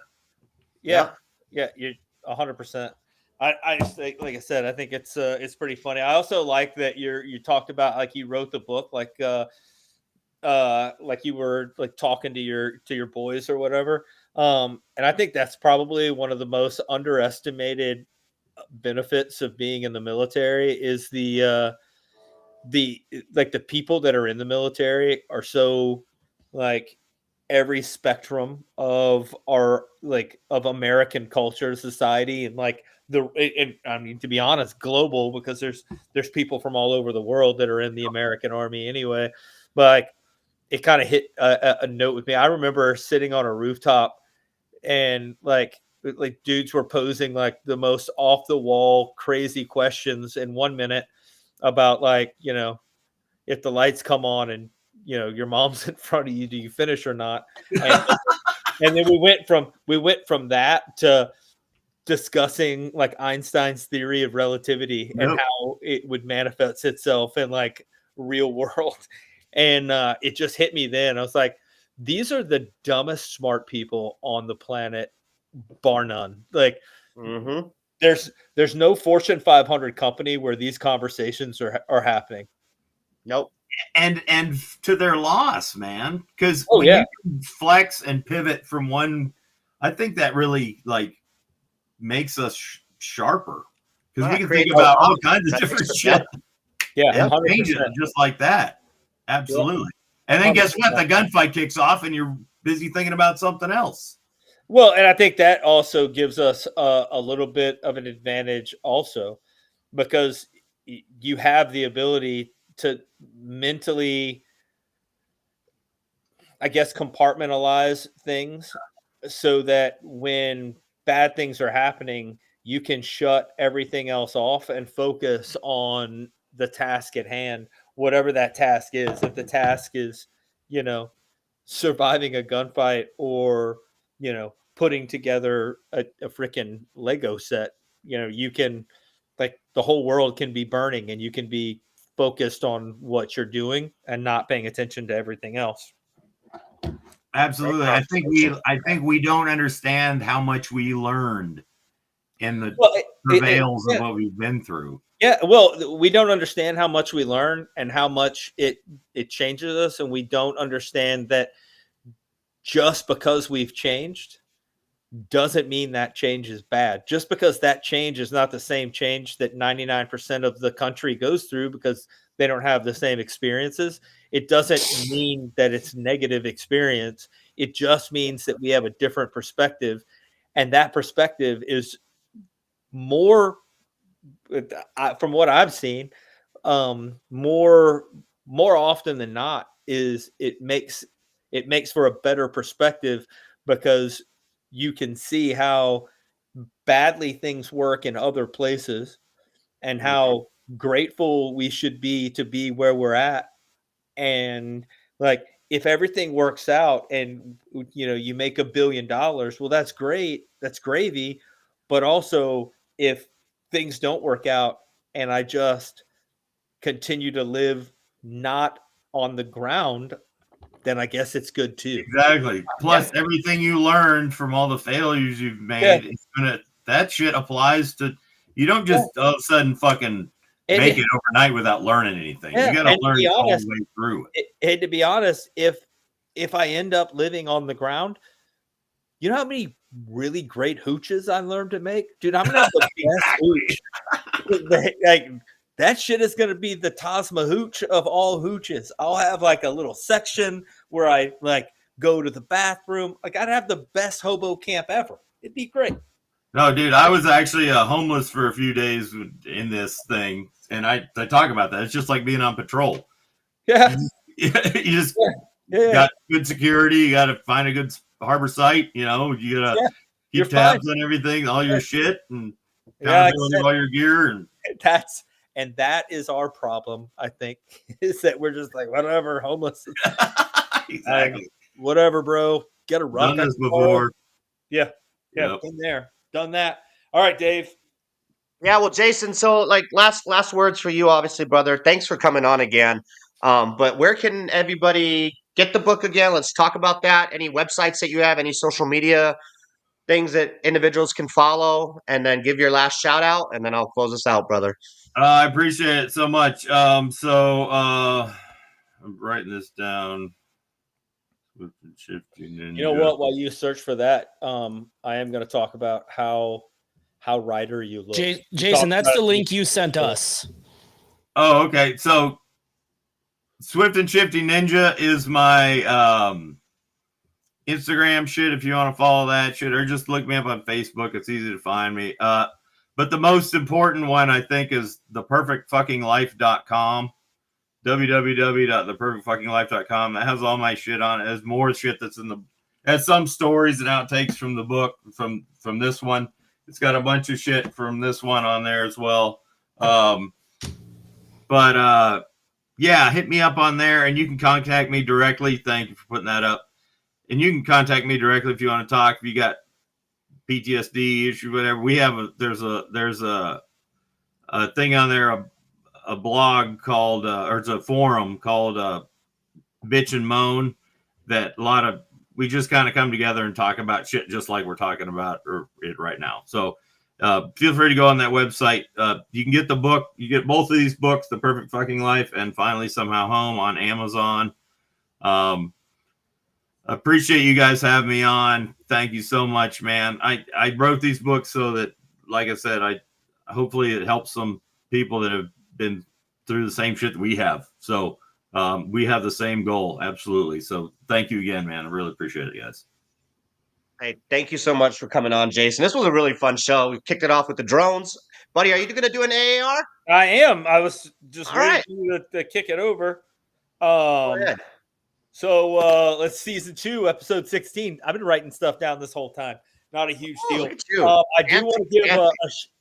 Yeah. You're 100%. I just think, like I said, I think it's pretty funny. I also like that you talked about, like, you wrote the book, like you were like talking to your boys or whatever. And I think that's probably one of the most underestimated benefits of being in the military is the people that are in the military are so like every spectrum of our of American culture, society, and like and I mean, to be honest, global, because there's people from all over the world that are in the American Army anyway. But like, it kind of hit a note with me. I remember sitting on a rooftop and like dudes were posing like the most off the wall crazy questions in 1 minute about, like, you know, if the lights come on and, you know, your mom's in front of you, do you finish or not? And then we went from that to discussing like Einstein's theory of relativity and how it would manifest itself in like real world. And it just hit me then. I was like, these are the dumbest smart people on the planet, bar none. Like, there's no Fortune 500 company where these conversations are happening. Nope. And to their loss, man, because when you can flex and pivot from one, I think that really like makes us sharper, because we can think about all kinds of different shit. Yeah, change it just like that. Absolutely. And then guess what? The gunfight kicks off and you're busy thinking about something else. Well, and I think that also gives us a little bit of an advantage also, because you have the ability to mentally, I guess, compartmentalize things so that when bad things are happening, you can shut everything else off and focus on the task at hand, whatever that task is. If the task is, you know, surviving a gunfight, or, you know, putting together a freaking Lego set, you know, you can, like, the whole world can be burning and you can be focused on what you're doing and not paying attention to everything else. Absolutely. I think we don't understand how much we learned in the travails of what we've been through. Yeah, well, we don't understand how much we learn and how much it changes us, and we don't understand that just because we've changed doesn't mean that change is bad. Just because that change is not the same change that 99% of the country goes through because they don't have the same experiences, it doesn't mean that it's negative experience. It just means that we have a different perspective, and that perspective is more, from what I've seen, more often than not, is it makes for a better perspective, because you can see how badly things work in other places and how grateful we should be to be where we're at. And like, if everything works out and, you know, you make $1 billion, well, that's great. That's gravy. But also, if things don't work out and I just continue to live not on the ground, then I guess it's good too. Exactly. Plus everything you learned from all the failures you've made, that shit applies to. You don't just all of a sudden fucking make it overnight without learning anything. You got to learn the whole way through it. And to be honest, if I end up living on the ground, you know how many really great hooches I learned to make, dude. I'm gonna have the best hooch. Like that shit is gonna be the Tasma hooch of all hooches. I'll have like a little section where I like go to the bathroom. Like I'd have the best hobo camp ever. It'd be great. No, dude, I was actually homeless for a few days in this thing, and I talk about that. It's just like being on patrol. Yeah, you just got good security. You got to find a good harbor site. You know, you got to keep tabs on everything, all your shit, and all your gear. And that is our problem. I think is that we're just like whatever, homeless. Exactly. Whatever, bro. Get a rock. Done this before. Yeah. Yep. Been there, done that. All right, Dave. Yeah, well, Jason. So, like, last words for you, obviously, brother. Thanks for coming on again. But where can everybody get the book again? Let's talk about that. Any websites that you have? Any social media things that individuals can follow? And then give your last shout out, and then I'll close this out, brother. I appreciate it so much. I'm writing this down. You know what? While you search for that, I am going to talk about how Ryder you look. Jason, that's the link you sent us. Oh, okay. So Swift and Shifty Ninja is my Instagram shit. If you want to follow that shit, or just look me up on Facebook. It's easy to find me. But the most important one, I think, is theperfectfuckinglife.com. www.theperfectfuckinglife.com. That has all my shit on it. It has more shit that's has some stories and outtakes from the book from this one. It's got a bunch of shit from this one on there as well. Yeah, hit me up on there and you can contact me directly. Thank you for putting that up. And you can contact me directly if you want to talk. If you got PTSD issue, whatever. We have there's a thing on there, a blog called or it's a forum called Bitch and Moan, that we just kind of come together and talk about shit just like we're talking about it right now. So feel free to go on that website. You can get the book. You get both of these books, The Perfect Fucking Life and Finally Somehow Home, on Amazon. Appreciate you guys having me on. Thank you so much, man. I wrote these books so that, like I said, hopefully it helps some people that have been through the same shit that we have. So we have the same goal. Absolutely. So thank you again, man. I really appreciate it, guys. Hey, thank you so much for coming on, Jason. This was a really fun show. We kicked it off with the drones. Buddy, are you going to do an AAR? I am. I was just waiting for you to kick it over. Go ahead. So let's season 2, episode 16. I've been writing stuff down this whole time. Not a huge deal. I do want to give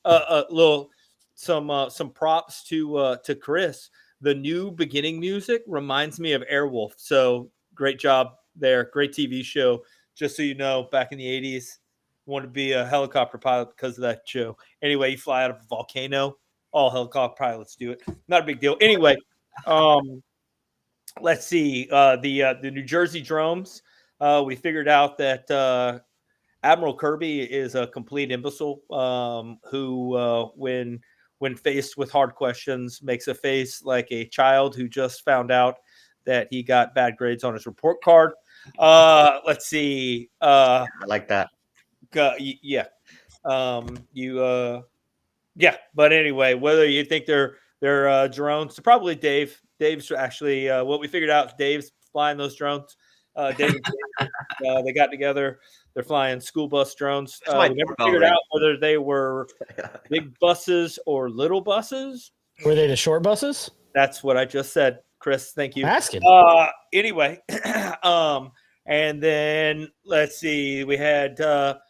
a little some props to Chris. The new beginning music reminds me of Airwolf. So great job there. Great TV show. Just so you know, back in the 80s, wanted to be a helicopter pilot because of that show. Anyway, you fly out of a volcano. All helicopter pilots do it. Not a big deal. Anyway, let's see. The New Jersey drones. We figured out that Admiral Kirby is a complete imbecile who, when faced with hard questions, makes a face like a child who just found out that he got bad grades on his report card. Let's see. I like that. Yeah. But anyway, whether you think they're drones, probably Dave's actually what we figured out is Dave's flying those drones. Dave and Dave, they got together. They're flying school bus drones. We never figured out whether they were big buses or little buses. Were they the short buses? That's what I just said, Chris. Thank you. Asking. Anyway, and then let's see. We had the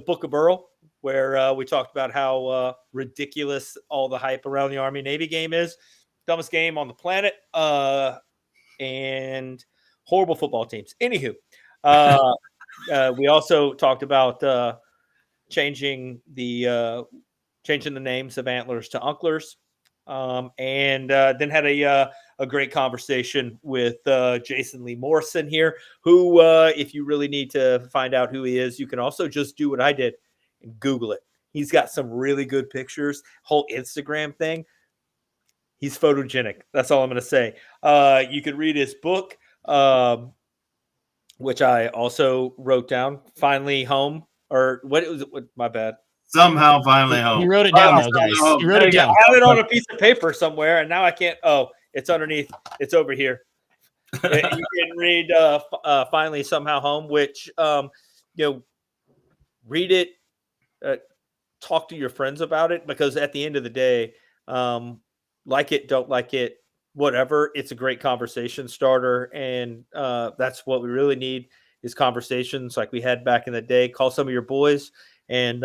Book of Earl, where we talked about how ridiculous all the hype around the Army Navy game is. Dumbest game on the planet. And horrible football teams. Anywho, we also talked about changing the names of antlers to unklers, and then had a great conversation with Jason Lee Morrison here, who, if you really need to find out who he is, you can also just do what I did and Google it. He's got some really good pictures. Whole Instagram thing. He's photogenic. That's all I'm going to say. You can read his book, which I also wrote down. Finally Home, or what was it? My bad. Somehow finally home. You wrote it down, though, guys. You wrote it down. I have it on a piece of paper somewhere, and now I can't. Oh, it's underneath. It's over here. You can read Finally Somehow Home, which read it. Talk to your friends about it, because at the end of the day, like it, don't like it, whatever, it's a great conversation starter, and that's what we really need is conversations like we had back in the day. Call some of your boys and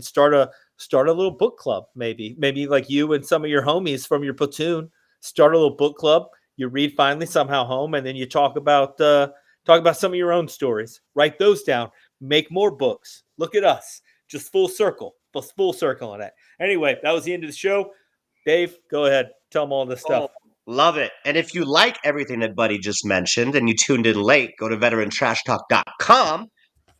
start a little book club. Maybe like you and some of your homies from your platoon start a little book club. You read Finally Somehow Home, and then you talk about some of your own stories. Write those down. Make more books. Look at us, just full circle on that. Anyway, that was the end of the show. Dave, go ahead. Tell them all this stuff. Love it. And if you like everything that Buddy just mentioned and you tuned in late, go to VeteranTrashTalk.com.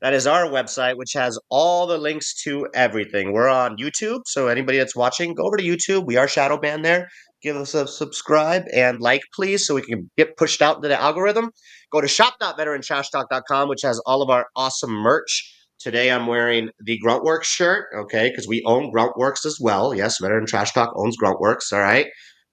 That is our website, which has all the links to everything. We're on YouTube, so anybody that's watching, go over to YouTube. We are shadow banned there. Give us a subscribe and like, please, so we can get pushed out into the algorithm. Go to shop.veterantrashtalk.com, which has all of our awesome merch. Today I'm wearing the Gruntworks shirt, okay, because we own Gruntworks as well. Yes, Veteran Trash Talk owns Gruntworks, all right.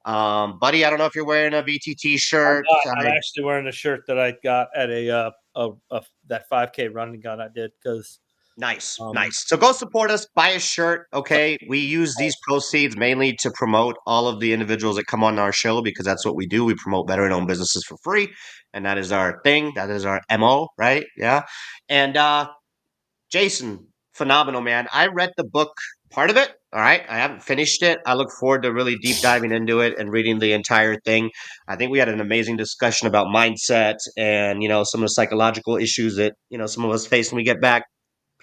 Buddy, I don't know if you're wearing a VTT shirt. I'm actually wearing a shirt that I got at that 5K running gun I did, because Nice. So go support us, buy a shirt, okay? We use these proceeds mainly to promote all of the individuals that come on our show, because that's what we do. We promote veteran-owned businesses for free, and that is our thing. That is our MO, right? Yeah. And Jason, phenomenal, man. I read the book, part of it, all right? I haven't finished it. I look forward to really deep diving into it and reading the entire thing. I think we had an amazing discussion about mindset and, some of the psychological issues that, some of us face when we get back.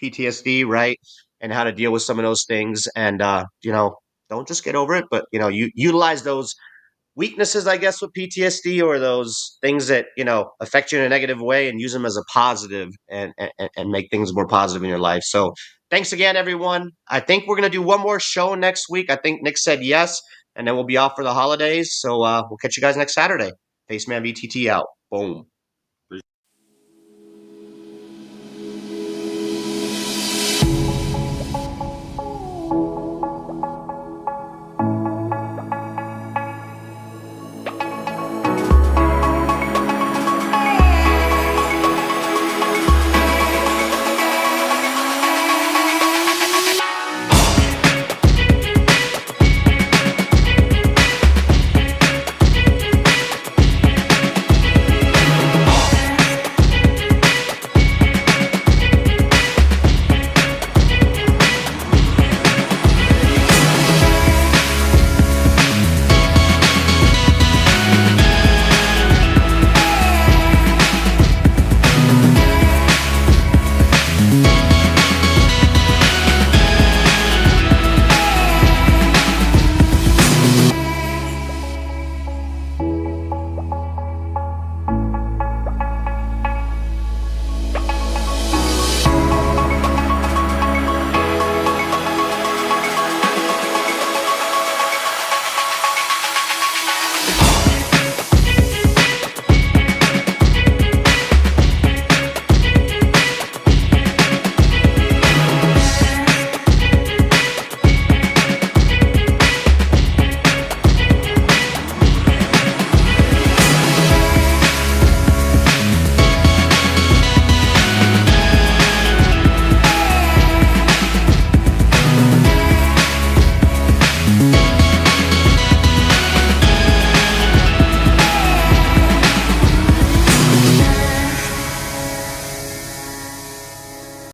PTSD, right? And how to deal with some of those things. And, don't just get over it, but, you utilize those weaknesses, I guess, with PTSD, or those things that, affect you in a negative way, and use them as a positive and make things more positive in your life. So thanks again, everyone. I think we're going to do one more show next week. I think Nick said yes, and then we'll be off for the holidays. So we'll catch you guys next Saturday. Faceman BTT out. Boom.